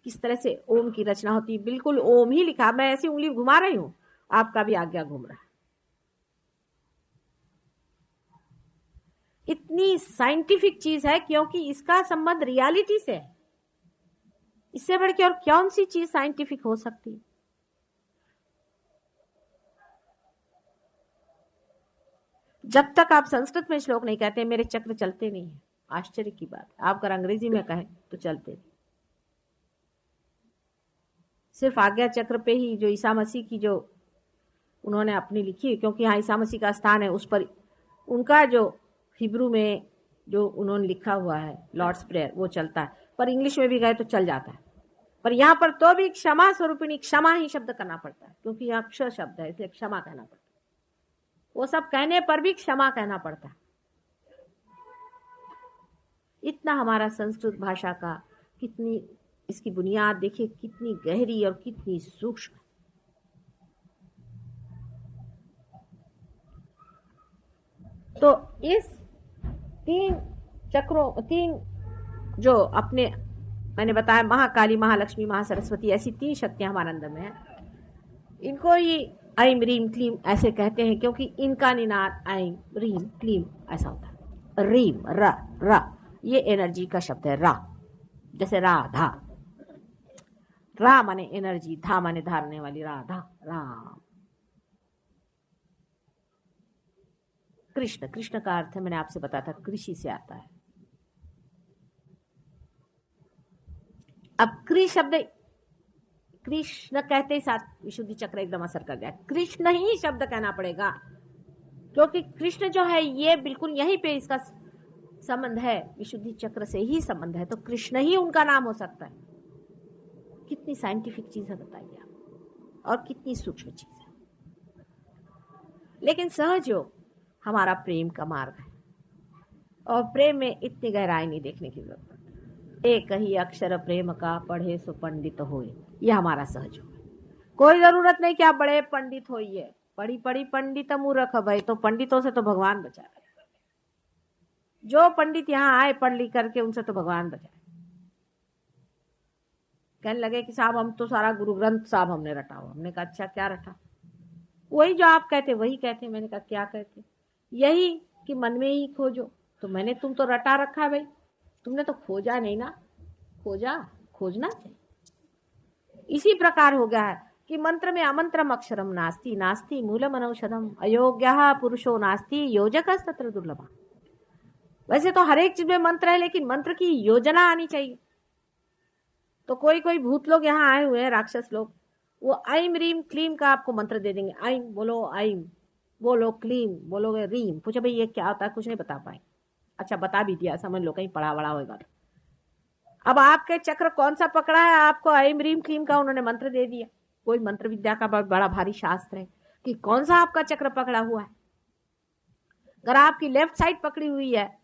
किस तरह से ओम की रचना होती है, बिल्कुल ओम ही लिखा। मैं ऐसी उंगली घुमा रही हूं, आपका भी आज्ञा घूम रहा है। इतनी साइंटिफिक चीज है क्योंकि इसका संबंध रियलिटी से है। इससे बढ़ के और कौन सी चीज साइंटिफिक हो सकती है। जब तक आप संस्कृत में श्लोक नहीं कहते मेरे चक्र चलते नहीं है, आश्चर्य की बात। आप अगर अंग्रेजी में कहें तो चलते नहीं। सिर्फ आज्ञा चक्र पे ही जो ईसा मसीह की जो उन्होंने अपनी लिखी है, क्योंकि यहाँ ईसा मसीह का स्थान है, उस पर उनका जो हिब्रू में जो उन्होंने लिखा हुआ है लॉर्ड्स प्रेयर, वो चलता है। पर इंग्लिश में भी गए तो चल जाता है। पर यहाँ पर तो भी क्षमा स्वरूपिणी, क्षमा ही शब्द करना पड़ता है, क्योंकि यहाँ अक्षर शब्द है, इसलिए क्षमा कहना पड़ता है। वो सब कहने पर भी क्षमा कहना पड़ता है। इतना हमारा संस्कृत भाषा का, कितनी इसकी बुनियाद देखिए, कितनी गहरी और कितनी सूक्ष्म। तो इस 3 चक्रों, 3 जो अपने मैंने बताया, महाकाली, महालक्ष्मी, महासरस्वती, ऐसी 3 शक्तियां हमारे अंदर में है। इनको ही ऐम रीम क्लीम ऐसे कहते हैं, क्योंकि इनका निनाद ऐम रीम क्लीम ऐसा होता है। रीम रा रा, ये एनर्जी का शब्द है। रा जैसे राधा, रा माने एनर्जी, धा माने धारने वाली, राधा राम। कृष्ण, कृष्ण का अर्थ है, मैंने आपसे बताया था, कृषि से आता है। अब कृ शब्द, कृष्ण कहते ही साथ विशुद्धि चक्र एकदम असर कर गया। कृष्ण ही शब्द कहना पड़ेगा, क्योंकि कृष्ण जो है ये बिल्कुल यहीं पे इसका संबंध है, विशुद्धि चक्र से ही संबंध है, तो कृष्ण ही उनका नाम हो सकता है। कितनी साइंटिफिक चीज है बताइए आप, और कितनी सूक्ष्म चीज है। लेकिन सहज योग हमारा प्रेम का मार्ग है, और प्रेम में इतनी गहराई नहीं देखने की जरूरत। एक ही अक्षर प्रेम का पढ़े सो पंडित होए, यह हमारा सहज योग है। कोई जरूरत नहीं कि आप बड़े पंडित होइए। पढ़ी पढ़ी पंडित मूर्ख भाई, तो पंडितों से तो भगवान बचाए। जो पंडित यहाँ आए पढ़ लिख करके, उनसे तो भगवान बचाए। कहने लगे कि साहब हम तो सारा गुरु ग्रंथ साहब हमने रटा हुआ। हमने कहा अच्छा क्या रटा? वही जो आप कहते वही कहते। मैंने कहा क्या कहते? यही कि मन में ही खोजो। तो मैंने तुम तो रटा रखा है भाई, तुमने तो खोजा नहीं ना। खोजना चाहिए। इसी प्रकार हो गया है कि मंत्र में अमंत्रम अक्षरम नास्ति, नास्ति मूलम अनौषधम, अयोग्यः पुरुषो नास्ति, योजकः तत्र दुर्लभः। वैसे तो हर एक चीज में मंत्र है, लेकिन मंत्र की योजना आनी चाहिए। तो कोई कोई भूत लोग यहाँ आए हुए हैं, राक्षस लोग, वो ऐम रीम क्लीम का आपको मंत्र दे देंगे। ऐम बोलो, ऐम बोलो, क्लीम बोलोगे, रीम। पूछो भाई ये क्या होता है? कुछ नहीं बता पाए। अच्छा बता भी दिया, समझ लो कहीं पढ़ा वड़ा होगा। अब आपके चक्र कौन सा पकड़ा है? आपको ऐम रीम क्लीम का उन्होंने मंत्र दे दिया। कोई मंत्र विद्या का बड़ा भारी शास्त्र है कि कौन सा आपका चक्र पकड़ा हुआ है। अगर आपकी लेफ्ट साइड पकड़ी हुई है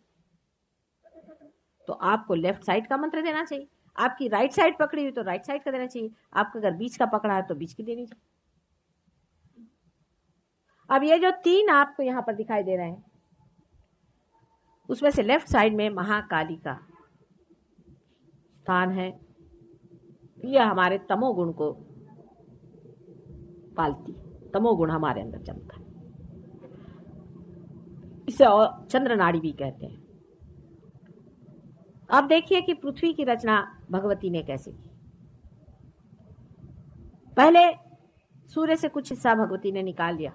तो आपको लेफ्ट साइड का मंत्र देना चाहिए। आपकी राइट साइड पकड़ी हुई तो राइट साइड का देना चाहिए। आपका अगर बीच का पकड़ा है तो बीच की देनी चाहिए। अब ये जो तीन आपको यहां पर दिखाई दे रहे हैं, उसमें से लेफ्ट साइड में महाकाली का स्थान है। यह हमारे तमोगुण को पालती, तमोगुण हमारे अंदर जमता है। इसे और चंद्र नाड़ी भी कहते हैं। आप देखिए कि पृथ्वी की रचना भगवती ने कैसे की। पहले सूर्य से कुछ हिस्सा भगवती ने निकाल लिया,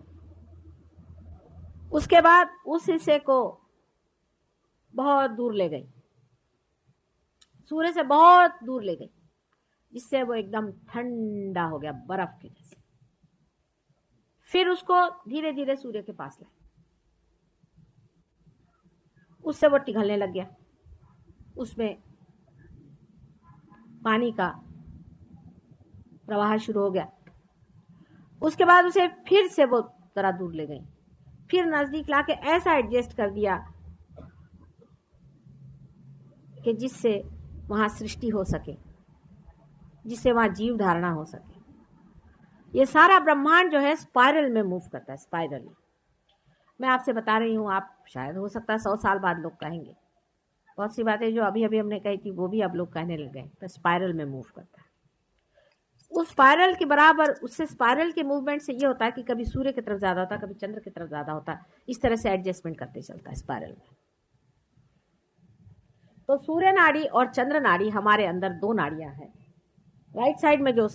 उसके बाद उस हिस्से को बहुत दूर ले गई, सूर्य से बहुत दूर ले गई, जिससे वो एकदम ठंडा हो गया, बर्फ के जैसे। फिर उसको धीरे धीरे सूर्य के पास लाए, उससे वो पिघलने लग गया। उसमें पानी का प्रवाह शुरू हो गया। उसके बाद उसे फिर से वो जरा दूर ले गई, फिर नजदीक लाके ऐसा एडजस्ट कर दिया कि जिससे वहां सृष्टि हो सके, जिससे वहां जीव धारणा हो सके। ये सारा ब्रह्मांड जो है स्पाइरल में मूव करता है, स्पाइरल। मैं आपसे बता रही हूं, आप शायद हो सकता है 100 साल बाद लोग कहेंगे। बहुत सी बातें जो अभी अभी हमने कही थी वो भी अब लोग कहने लग गए। तो स्पाइरल में मूव करता है। उस स्पाइरल के बराबर, उससे स्पाइरल के मूवमेंट से ये होता है कि कभी सूर्य की तरफ ज्यादा होता है, कभी चंद्र की तरफ ज्यादा होता है। इस तरह से एडजस्टमेंट करते चलता है स्पाइरल में। तो सूर्य नाड़ी और चंद्र नाड़ी हमारे अंदर दो नाड़ियां हैं। राइट साइड में जो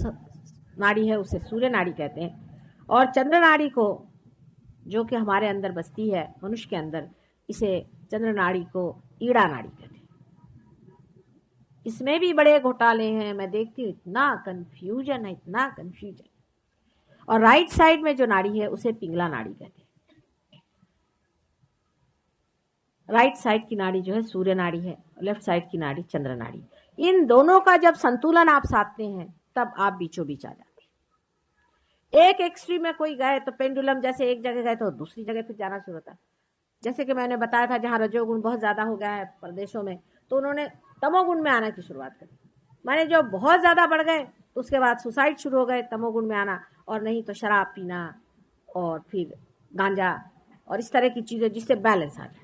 नाड़ी है उसे सूर्य नाड़ी कहते हैं, और चंद्र नाड़ी को, जो कि हमारे अंदर बसती है मनुष्य के अंदर, इसे चंद्र नाड़ी को ईड़ा नाड़ी कहते हैं। इसमें भी बड़े घोटाले हैं, मैं देखती हूँ इतना कंफ्यूजन है, इतना कंफ्यूजन। और राइट साइड में जो नाड़ी है उसे पिंगला नाड़ी कहते हैं। राइट साइड की नाड़ी जो है सूर्य नाड़ी है, लेफ्ट साइड की नाड़ी चंद्र नाड़ी। इन दोनों का जब संतुलन आप साधते हैं तब आप बीचों बीच आ जाते हैं। एक एक्सट्रीम में कोई गए तो पेंडुलम जैसे एक जगह गए तो दूसरी जगह फिर जाना शुरू होता है। जैसे कि मैंने बताया था, जहां रजोगुण बहुत ज्यादा हो गया है प्रदेशों में, तो उन्होंने तमोगुण में आने की शुरुआत करी। माने जो बहुत ज्यादा बढ़ गए तो उसके बाद सुसाइड शुरू हो गए, तमोगुण में आना, और नहीं तो शराब पीना और फिर गांजा और इस तरह की चीजें, जिससे बैलेंस आ जाए।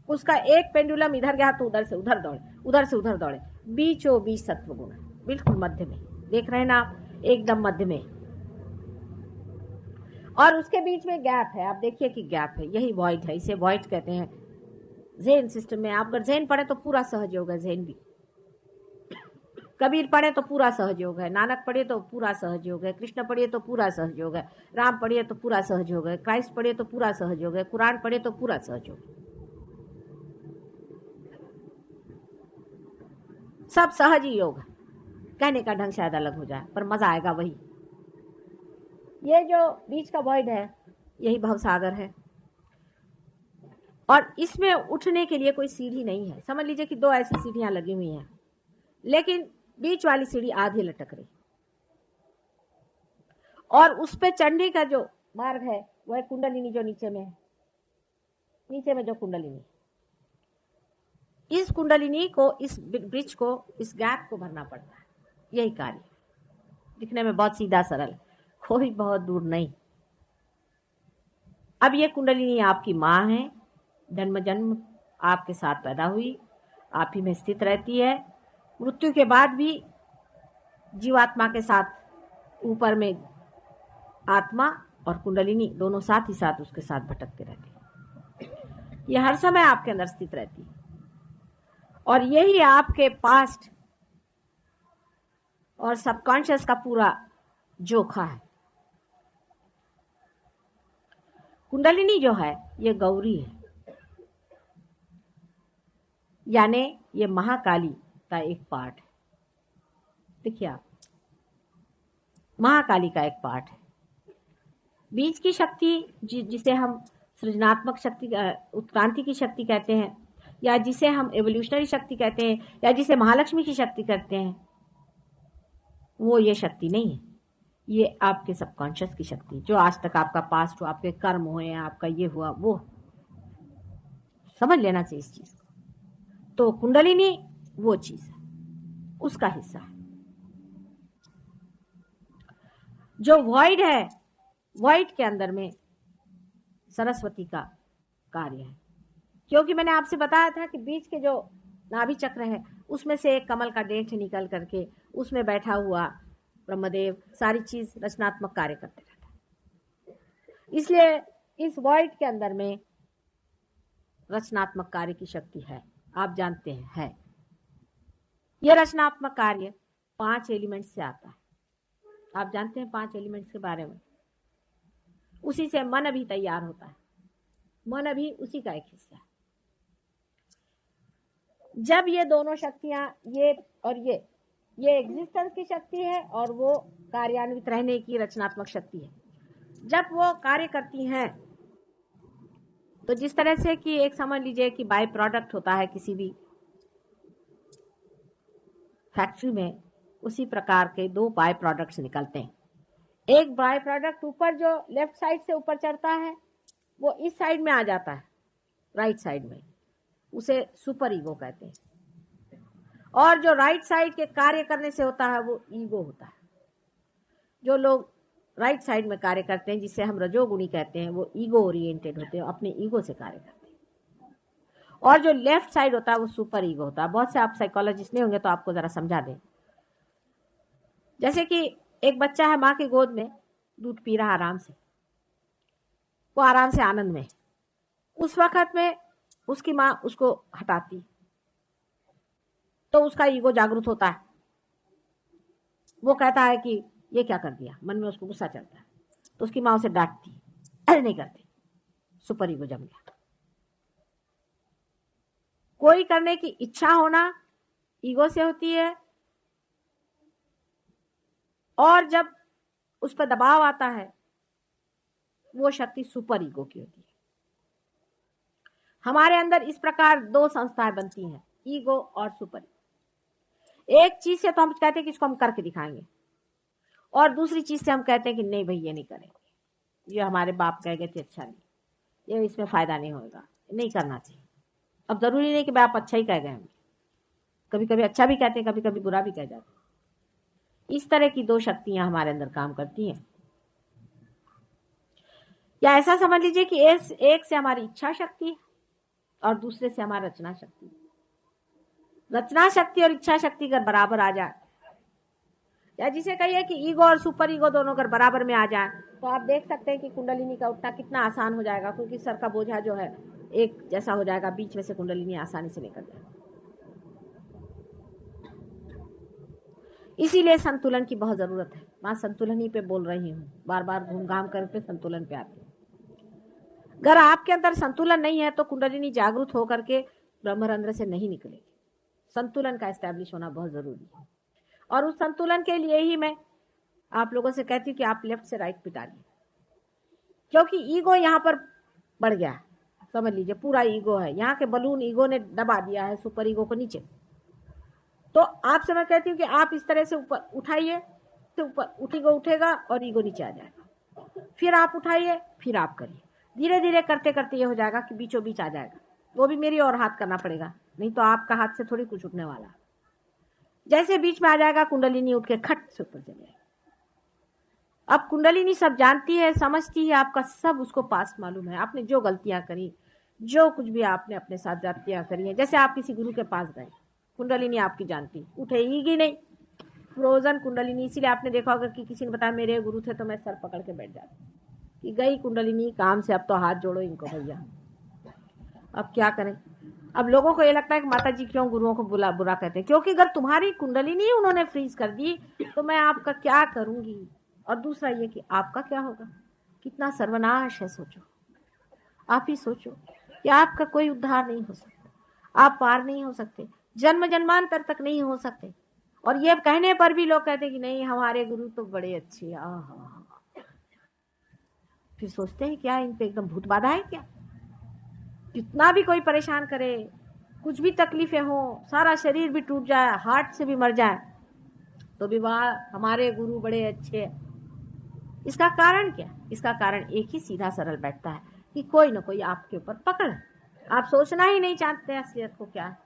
उसका एक पेंडुलम इधर गया तो उधर से उधर दौड़े, उधर से उधर दौड़े। बीचों बीच सत्वगुण है, बिल्कुल मध्य में। देख रहे हैं ना आप, एकदम मध्य में। और उसके बीच में गैप है, आप देखिए कि गैप है, यही वॉइड है। इसे वॉइड कहते हैं ज़ेन सिस्टम में। आप अगर ज़ेन पढ़े तो पूरा सहयोग है, ज़ेन भी। कबीर पढ़े तो पूरा सहयोग है, नानक पढ़िए तो पूरा सहयोग है, कृष्ण पढ़िए तो पूरा सहयोग है, राम पढ़िए तो पूरा सहयोग है, क्राइस्ट पढ़िए तो पूरा सहयोग है, कुरान पढ़िए तो पूरा सहयोग है। सब सहज ही योग है। कहने का ढंग शायद अलग हो जाए, पर मजा आएगा वही। ये जो बीच का वॉइड है यही भवसागर है। और इसमें उठने के लिए कोई सीढ़ी नहीं है। समझ लीजिए कि 2 ऐसी सीढ़ियां लगी हुई हैं, लेकिन बीच वाली सीढ़ी आधी लटक रही, और उस पे चढ़ने का जो मार्ग है वह कुंडलिनी जो नीचे में है, नीचे में जो कुंडलिनी, इस कुंडलिनी को, इस ब्रिज को, इस गैप को भरना पड़ता है। यही कार्य दिखने में बहुत सीधा सरल, कोई बहुत दूर नहीं। अब ये कुंडलिनी आपकी माँ है, जन्म जन्म आपके साथ पैदा हुई, आप ही में स्थित रहती है। मृत्यु के बाद भी जीवात्मा के साथ ऊपर में आत्मा और कुंडलिनी दोनों साथ ही साथ उसके साथ भटकते रहती है। ये हर समय आपके अंदर स्थित रहती है, और यही आपके पास्ट और सबकॉन्शियस का पूरा जोखा है। कुंडलिनी जो है ये गौरी है, यानी ये महाकाली का एक पार्ट है। देखिए आप, महाकाली का एक पार्ट है। बीज की शक्ति जिसे हम सृजनात्मक शक्ति, उत्क्रांति की शक्ति कहते हैं, या जिसे हम एवोल्यूशनरी शक्ति कहते हैं, या जिसे महालक्ष्मी की शक्ति कहते हैं, वो ये शक्ति नहीं है। ये आपके सबकॉन्शियस की शक्ति, जो आज तक आपका पास्ट हुआ, आपके कर्म हुए, आपका ये हुआ, वो समझ लेना चाहिए इस चीज को। तो कुंडलिनी वो चीज है, उसका हिस्सा है। जो वॉइड है, वॉइड के अंदर में सरस्वती का कार्य है, क्योंकि मैंने आपसे बताया था कि बीच के जो नाभि चक्र है उसमें से एक कमल का डेंट निकल करके उसमें बैठा हुआ ब्रह्मदेव सारी चीज रचनात्मक कार्य करते रहता है। इसलिए इस वॉइड के अंदर में रचनात्मक कार्य की शक्ति है, आप जानते हैं है। यह रचनात्मक कार्य 5 एलिमेंट्स से आता है। आप जानते हैं 5 एलिमेंट्स के बारे में। उसी से मन भी तैयार होता है, मन भी उसी का एक हिस्सा है। जब ये दोनों शक्तियां, ये और ये एग्जिस्टेंस की शक्ति है और वो कार्यान्वित रहने की रचनात्मक शक्ति है। जब वो कार्य करती हैं तो जिस तरह से कि एक समझ लीजिए कि बाय प्रोडक्ट होता है किसी भी फैक्ट्री में, उसी प्रकार के 2 बाय प्रोडक्ट्स निकलते हैं। एक बाय प्रोडक्ट ऊपर जो लेफ्ट साइड से ऊपर चढ़ता है वो इस साइड में आ जाता है, राइट साइड में, उसे सुपर ईगो कहते हैं। और जो राइट साइड के कार्य करने से होता है वो ईगो होता है। जो लोग राइट साइड में कार्य करते हैं, जिसे हम रजोगुणी कहते हैं, वो ईगो ओरिएंटेड होते हैं, अपने ईगो से कार्य करते हैं। और जो लेफ्ट साइड होता है वो सुपर ईगो होता है। बहुत से आप साइकोलॉजिस्ट नहीं होंगे तो आपको जरा समझा दें। जैसे कि एक बच्चा है, माँ की गोद में दूध पी रहा आराम से, वो आराम से आनंद में, उस वक्त में उसकी माँ उसको हटाती तो उसका ईगो जागृत होता है। वो कहता है कि ये क्या कर दिया, मन में उसको गुस्सा चलता है, तो उसकी माँ उसे डांटती, अरे नहीं करती, सुपर ईगो जम गया। कोई करने की इच्छा होना ईगो से होती है, और जब उस पर दबाव आता है वो शक्ति सुपर ईगो की होती है। हमारे अंदर इस प्रकार 2 संस्थाएं बनती हैं, ईगो और सुपर ईगो। एक चीज से तो हम कहते हैं कि इसको हम करके दिखाएंगे, और दूसरी चीज से हम कहते हैं कि नहीं भाई ये नहीं करेंगे, ये हमारे बाप कह गए थे अच्छा नहीं, ये इसमें फायदा नहीं होगा, नहीं करना चाहिए। अब जरूरी नहीं कि भाई आप अच्छा ही कह गए होंगे, कभी कभी अच्छा भी कहते हैं, कभी कभी बुरा भी कह जाते हैं। इस तरह की 2 शक्तियां हमारे अंदर काम करती हैं। या ऐसा समझ लीजिए कि एक से हमारी इच्छा शक्ति और दूसरे से हमारी रचना शक्ति। रचना शक्ति और इच्छा शक्ति अगर बराबर आ जाए, या जिसे कहिए कि ईगो और सुपर ईगो दोनों अगर बराबर में आ जाए, तो आप देख सकते हैं कि कुंडलिनी का उठना कितना आसान हो जाएगा, क्योंकि सर का बोझा जो है एक जैसा हो जाएगा, बीच में से कुंडलिनी आसानी से निकल जाएगी। इसीलिए संतुलन की बहुत जरूरत है। मैं संतुलन ही पे बोल रही हूँ, बार बार घूम घाम करके संतुलन पे आती हूँ। अगर आपके अंदर संतुलन नहीं है तो कुंडलिनी जागृत होकर के ब्रह्मरंध्र से नहीं निकलेगी। संतुलन का एस्टैब्लिश होना बहुत जरूरी है, और उस संतुलन के लिए ही मैं आप लोगों से कहती हूँ कि आप लेफ्ट से राइट पे डालिए, क्योंकि ईगो यहाँ पर बढ़ गया। समझ लीजिए पूरा ईगो है, यहाँ के बलून ईगो ने दबा दिया है सुपर ईगो को नीचे। तो आपसे मैं कहती हूँ कि आप इस तरह से ऊपर उठाइए, तो ऊपर ईगो उठेगा और ईगो नीचे आ जाएगा। फिर आप उठाइए, फिर आप करिए, धीरे धीरे करते करते ये हो जाएगा कि बीचों बीच आ जाएगा। वो भी मेरी और हाथ करना पड़ेगा, नहीं तो आपका हाथ से थोड़ी कुछ उठने वाला। जैसे बीच में आ जाएगा कुंडलिनी उठ के खट से ऊपर चले। अब कुंडलिनी सब जानती है, समझती है, आपका सब उसको पास मालूम है। आपने जो गलतियां करी, जो कुछ भी आपने अपने साथ जातियां करी है, जैसे आप किसी गुरु के पास गए, कुंडलिनी आपकी जानती, उठेगी नहीं, फ्रोजन कुंडलिनी। इसीलिए आपने देखा होगा कि किसी ने बताया मेरे गुरु थे तो मैं सर पकड़ के बैठ जाती कि गई कुंडलिनी काम से, अब तो हाथ जोड़ो इनको भैया। अब क्या करें? अब लोगों को ये लगता है कि माता जी क्यों गुरुओं को बुरा कहते हैं, क्योंकि अगर तुम्हारी कुंडलिनी उन्होंने फ्रीज कर दी तो मैं आपका क्या करूंगी। और दूसरा ये कि आपका क्या होगा, कितना सर्वनाश है। सोचो, आप ही सोचो कि आपका कोई उद्धार नहीं हो सकता, आप पार नहीं हो सकते, जन्म जन्मांतर तक नहीं हो सकते। और ये कहने पर भी लोग कहते कि नहीं हमारे गुरु तो बड़े अच्छे। फिर सोचते हैं क्या इन पे एकदम भूत बाधा है क्या? कितना भी कोई परेशान करे, कुछ भी तकलीफें हो, सारा शरीर भी टूट जाए, हार्ट से भी मर जाए, तो भी वाह हमारे गुरु बड़े अच्छे हैं। इसका कारण क्या? इसका कारण एक ही सीधा सरल बैठता है कि कोई ना कोई आपके ऊपर पकड़ है। आप सोचना ही नहीं चाहते असलियत को क्या है।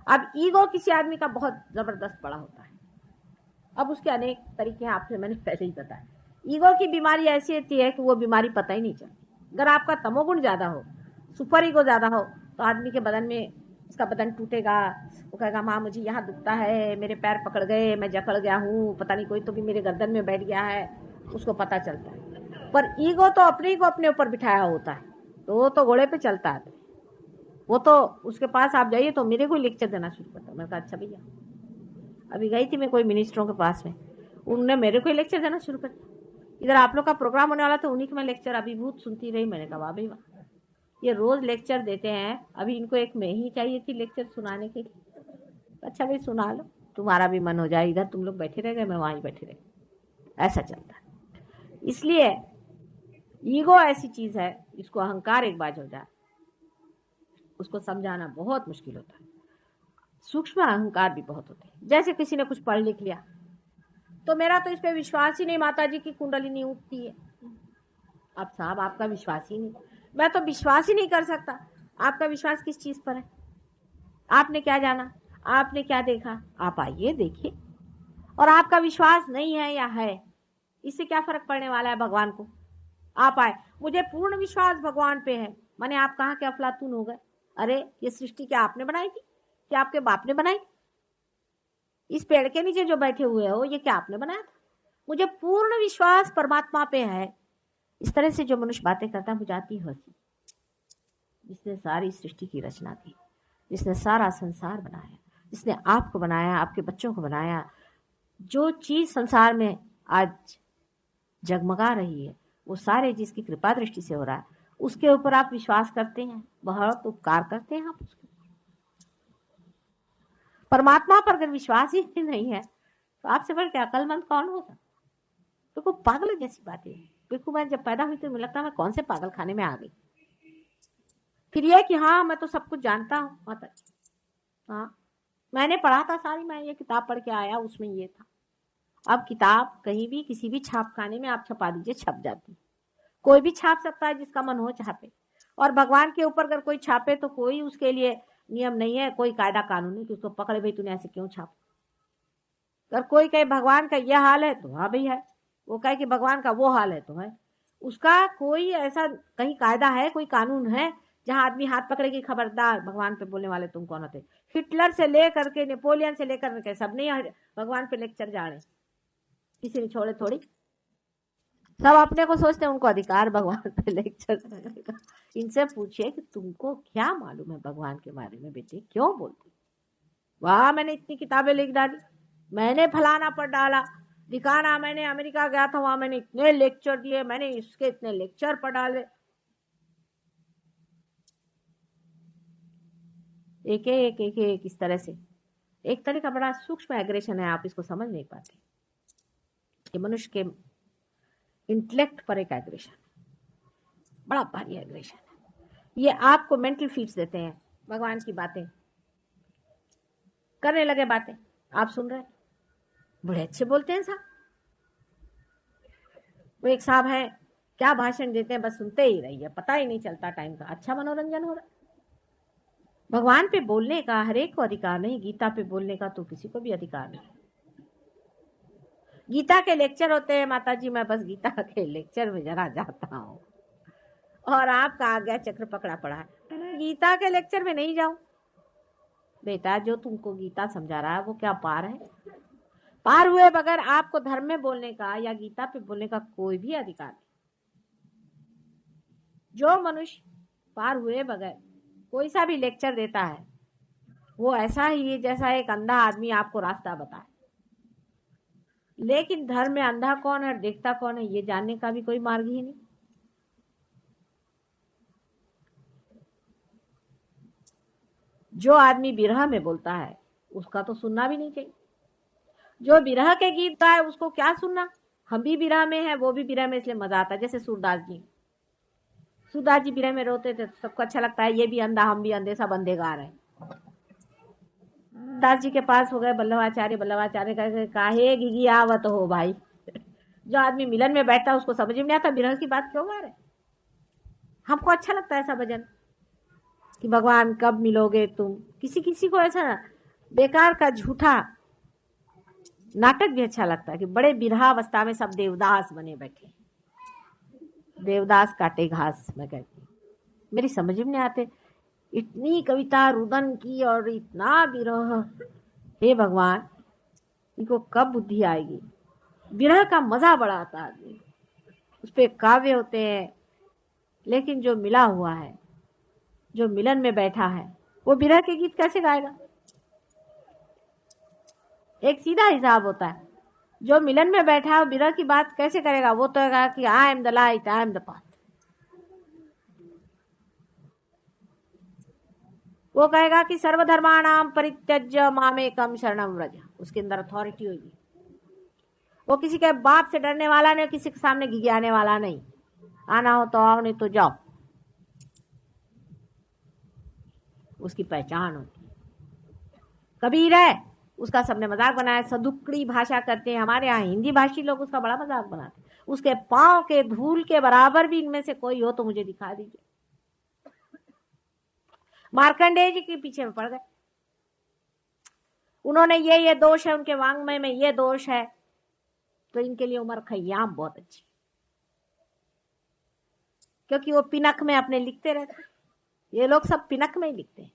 अब ईगो किसी आदमी का बहुत जबरदस्त बड़ा होता है। अब उसके अनेक तरीके हैं, आपसे मैंने पहले ही बताया। ईगो की बीमारी ऐसी होती है कि वो बीमारी पता ही नहीं चलती। अगर आपका तमोगुण ज्यादा हो, सुपर ईगो ज्यादा हो, तो आदमी के बदन में, उसका बदन टूटेगा, वो कहेगा माँ मुझे यहाँ दुखता है, मेरे पैर पकड़ गए, मैं जकड़ गया हूँ, पता नहीं कोई तो भी मेरे गर्दन में बैठ गया है, उसको पता चलता है। पर ईगो तो अपने ही को अपने ऊपर बिठाया होता है, तो वो तो घोड़े पे चलता है। वो तो उसके पास आप जाइए तो मेरे को लेक्चर देना शुरू करता है। मैंने कहा अच्छा भैया, अभी गई थी मैं कोई मिनिस्टरों के पास में, उन्होंने मेरे को लेक्चर देना शुरू कर दिया। इधर आप लोग का प्रोग्राम होने वाला तो उन्हीं का मैं लेक्चर अभिभूत सुनती रही। मैंने कहा वाह भाई वाह, ये रोज लेक्चर देते हैं, अभी इनको एक मैं ही चाहिए थी लेक्चर सुनाने के लिए। अच्छा भाई सुना लो, तुम्हारा भी मन हो जाए, इधर तुम लोग बैठे रह गए, मैं वहीं बैठे रह। ऐसा चलता है। इसलिए ईगो ऐसी चीज है, इसको अहंकार एक बार हो जाए उसको समझाना बहुत मुश्किल होता है। सूक्ष्म अहंकार भी बहुत होते हैं। जैसे किसी ने कुछ पढ़ लिख लिया तो मेरा तो इस पे विश्वास ही नहीं, माता जी की कुंडलिनी उठती है। अब साहब आपका विश्वास ही नहीं, मैं तो विश्वास ही नहीं कर सकता। आपका विश्वास किस चीज पर है? आपने क्या जाना, आपने क्या देखा? आप आइए देखिए। और आपका विश्वास नहीं है या है, इससे क्या फर्क पड़ने वाला है भगवान को? आप आए, मुझे पूर्ण विश्वास भगवान पे है। माने आप कहाँ के अफलातून हो गए? अरे ये सृष्टि क्या आपने बनाई थी? क्या आपके बाप ने बनाई? इस पेड़ के नीचे जो बैठे हुए हो ये क्या आपने बनाया था? मुझे पूर्ण विश्वास परमात्मा पे है। इस तरह से जो मनुष्य बातें करता है मुझे आती हंसी। जिसने सारी सृष्टि की रचना की, जिसने सारा संसार बनाया, जिसने आपको बनाया, आपके बच्चों को बनाया, जो चीज संसार में आज जगमगा रही है वो सारे जिसकी कृपा दृष्टि से हो रहा है, उसके ऊपर आप विश्वास करते हैं, बहुत उपकार करते हैं आप उसके। परमात्मा पर अगर विश्वास ही नहीं है तो आपसे बढ़ के अकलमंद कौन होगा? तो को पागल जैसी बातें। बिल्कुल मैं जब पैदा हुई तो मुझे लगता मैं कौन से पागल खाने में आ गई। फिर यह कि हाँ मैं तो सब कुछ जानता हूँ माता, हाँ मैंने पढ़ा था सारी, मैं ये किताब पढ़ के आया उसमें ये था। अब किताब कहीं भी किसी भी छाप खाने में आप छपा दीजिए छप जाती, कोई भी छाप सकता है जिसका मन हो छापे। और भगवान के ऊपर अगर कोई छापे तो कोई उसके लिए नियम नहीं है, कोई कायदा कानून नहीं कि उसको पकड़े भाई तूने ऐसे क्यों छाप। अगर कोई कहे भगवान का यह हाल है तो हाँ भाई है, वो कहे कि भगवान का वो हाल है तो है। उसका कोई ऐसा कहीं कायदा है, कोई कानून है जहां आदमी हाथ पकड़े कि खबरदार भगवान पे बोलने वाले तुम कौन होते? हिटलर से लेकर के नेपोलियन से लेकर के सब नहीं भगवान पे लेक्चर जाने, किसी ने छोड़े थोड़ी। सब अपने को सोचते हैं उनको अधिकार भगवान पे लेक्चर देने का। इनसे पूछिए कि तुमको क्या मालूम है भगवान के बारे में बेटे, क्यों बोलते? वाह मैंने इतनी किताबें लिख डाली, मैंने फलाना पढ़ डाला, दिखाना मैंने अमेरिका गया था वहां मैंने इतने लेक्चर दिए, मैंने इसके इतने लेक्चर पढ़ डाले। एक एक एक एक इस तरह से एक तरह का बड़ा सूक्ष्म एग्रेशन है, आप इसको समझ नहीं पाते कि मनुष्य के इंटेलेक्ट पर एक एग्रेशन। बड़ा भारी एग्रेशन है। ये आपको मेंटल फीड्स देते हैं, भगवान की बातें करने लगे, बातें आप सुन रहे, बड़े अच्छे बोलते हैं साहब। वो एक साहब है, क्या भाषण देते हैं, बस सुनते ही रहिए, पता ही नहीं चलता टाइम का, अच्छा मनोरंजन हो रहा है। भगवान पे बोलने का हर एक को अधिकार नहीं, गीता पे बोलने का तो किसी को भी अधिकार नहीं। गीता के लेक्चर होते हैं माता जी, मैं बस गीता के लेक्चर में जरा जाता हूँ, और आपका आज्ञा चक्र पकड़ा पड़ा है, गीता के लेक्चर में नहीं जाऊं। बेटा जो तुमको गीता समझा रहा है वो क्या पार है? पार हुए बगैर आपको धर्म में बोलने का या गीता पे बोलने का कोई भी अधिकार नहीं। जो मनुष्य पार हुए बगैर कोई सा भी लेक्चर देता है वो ऐसा ही है जैसा एक अंधा आदमी आपको रास्ता बताए। लेकिन धर्म में अंधा कौन है, देखता कौन है, ये जानने का भी कोई मार्ग ही नहीं। जो आदमी विरह में बोलता है उसका तो सुनना भी नहीं चाहिए। जो विरह के गीत गाए उसको क्या सुनना। हम भी विरह में है, वो भी विरह में, इसलिए मजा आता है। जैसे सूरदास जी विरह में रोते थे, सबको अच्छा लगता है, ये भी अंधा हम भी अंधे, सब अंधे गा रहे हैं। दास जी के पास हो गए बल्लभाचार्य काहे घिघी आवत हो भाई। जो आदमी मिलन में बैठता है उसको समझ में नहीं आता विरह की बात क्यों गा रहे। हमको अच्छा लगता है ऐसा भजन कि भगवान कब मिलोगे तुम। किसी किसी को ऐसा बेकार का झूठा नाटक भी अच्छा लगता है कि बड़े विरहावस्था में सब देवदास बने बैठे, देवदास काटे घास। मैं कहती मेरी समझ में नहीं आते, इतनी कविता रुदन की और इतना विरह, हे भगवान इनको कब बुद्धि आएगी। विरह का मजा बड़ा आता है, उस पे काव्य होते हैं, लेकिन जो मिला हुआ है, जो मिलन में बैठा है, वो विरह के गीत कैसे गाएगा। एक सीधा हिसाब होता है, जो मिलन में बैठा है विरह की बात कैसे करेगा। वो तो कहा कि I am the light, I am the path. वो कहेगा कि सर्वधर्माणाम परित्यज्य मामेकम शरणम व्रज, उसके अंदर अथॉरिटी होगी। वो किसी के बाप से डरने वाला नहीं, किसी के सामने घिघियाने वाला नहीं। आना हो तो आओ, नहीं तो जाओ, उसकी पहचान होती। कबीर है, उसका सबने मजाक बनाया, सदुक्कड़ी भाषा करते हैं हमारे यहाँ हिंदी भाषी लोग, उसका बड़ा मजाक बनाते हैं। उसके पांव के धूल के बराबर भी इनमें से कोई हो तो मुझे दिखा दीजिए। मार्कंडेय जी के पीछे में पड़ गए, उन्होंने ये दोष है, उनके वांग्मय में ये दोष है, तो इनके लिए उमर खय्याम बहुत अच्छी, क्योंकि वो पिनक में अपने लिखते रहते। ये लोग सब पिनक में ही लिखते हैं।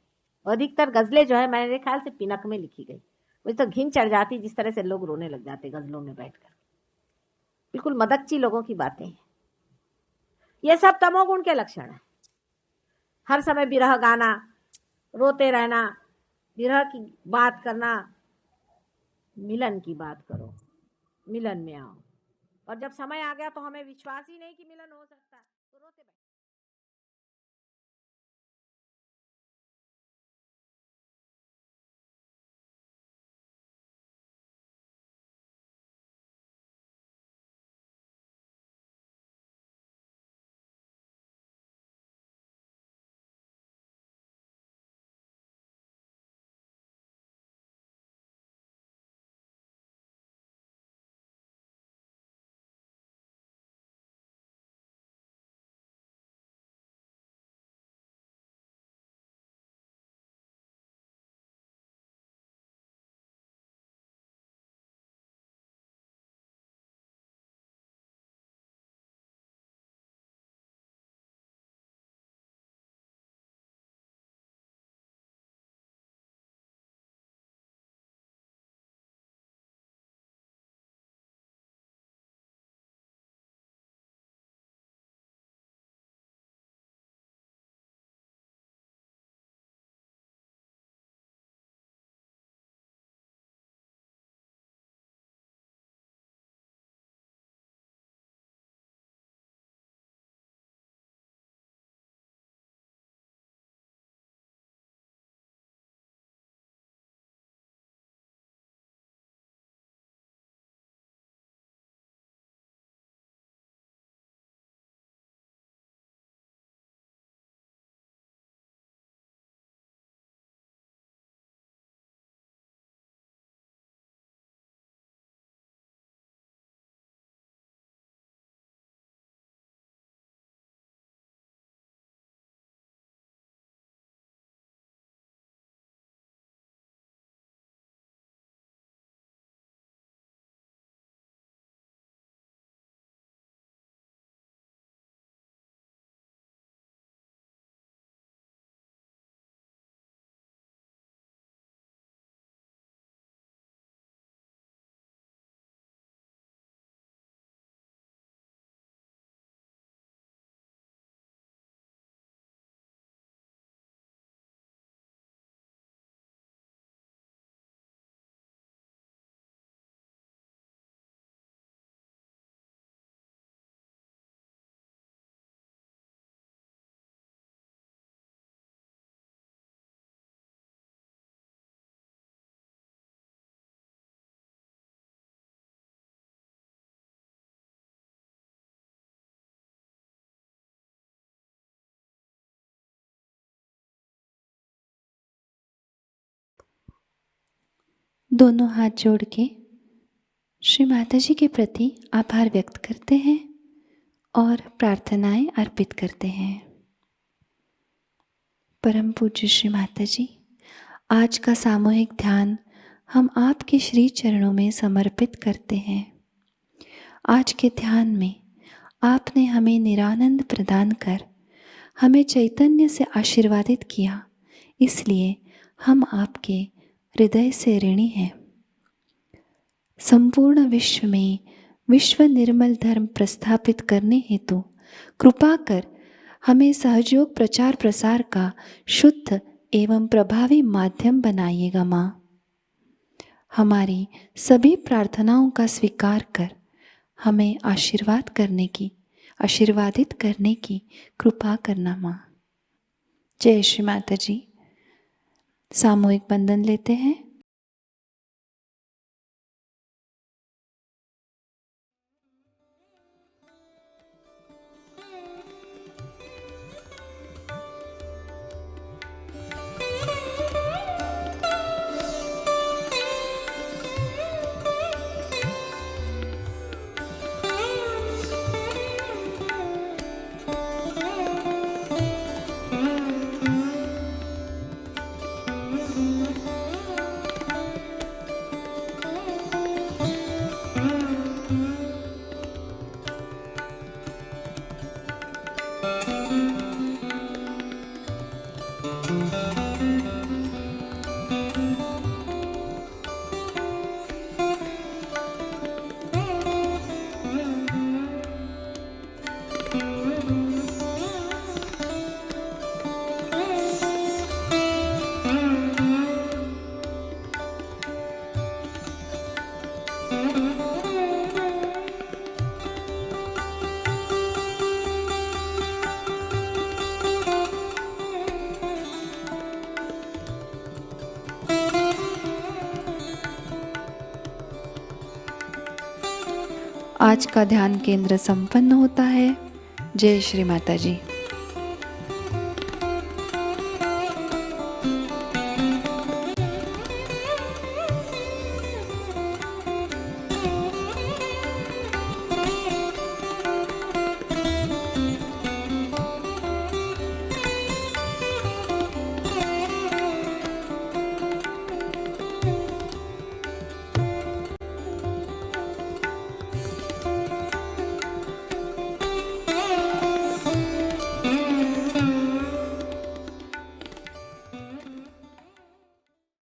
अधिकतर गजलें जो है मेरे ख्याल से पिनक में लिखी गई। मुझे तो घिन चढ़ जाती जिस तरह से लोग रोने लग जाते गजलों में बैठकर, बिल्कुल मदकची लोगों की बातें हैं। ये सब तमोगुण के लक्षण है। हर समय विरह गाना, रोते रहना, विरह की बात करना। मिलन की बात करो, मिलन में आओ। और जब समय आ गया तो हमें विश्वास ही नहीं कि मिलन हो सकता, तो रोते बैठे। दोनों हाथ जोड़ के श्री माता जी के प्रति आभार व्यक्त करते हैं और प्रार्थनाएं अर्पित करते हैं। परम पूज्य श्री माता जी, आज का सामूहिक ध्यान हम आपके श्री चरणों में समर्पित करते हैं। आज के ध्यान में आपने हमें निरानंद प्रदान कर हमें चैतन्य से आशीर्वादित किया, इसलिए हम आपके हृदय से ऋणी हैं। संपूर्ण विश्व में विश्व निर्मल धर्म प्रस्थापित करने हेतु कृपा कर हमें सहयोग प्रचार प्रसार का शुद्ध एवं प्रभावी माध्यम बनाइएगा माँ। हमारी सभी प्रार्थनाओं का स्वीकार कर हमें आशीर्वादित करने की कृपा करना माँ। जय श्री माता जी। सामूहिक बंधन लेते हैं। आज का ध्यान केंद्र संपन्न होता है। जय श्री माता जी।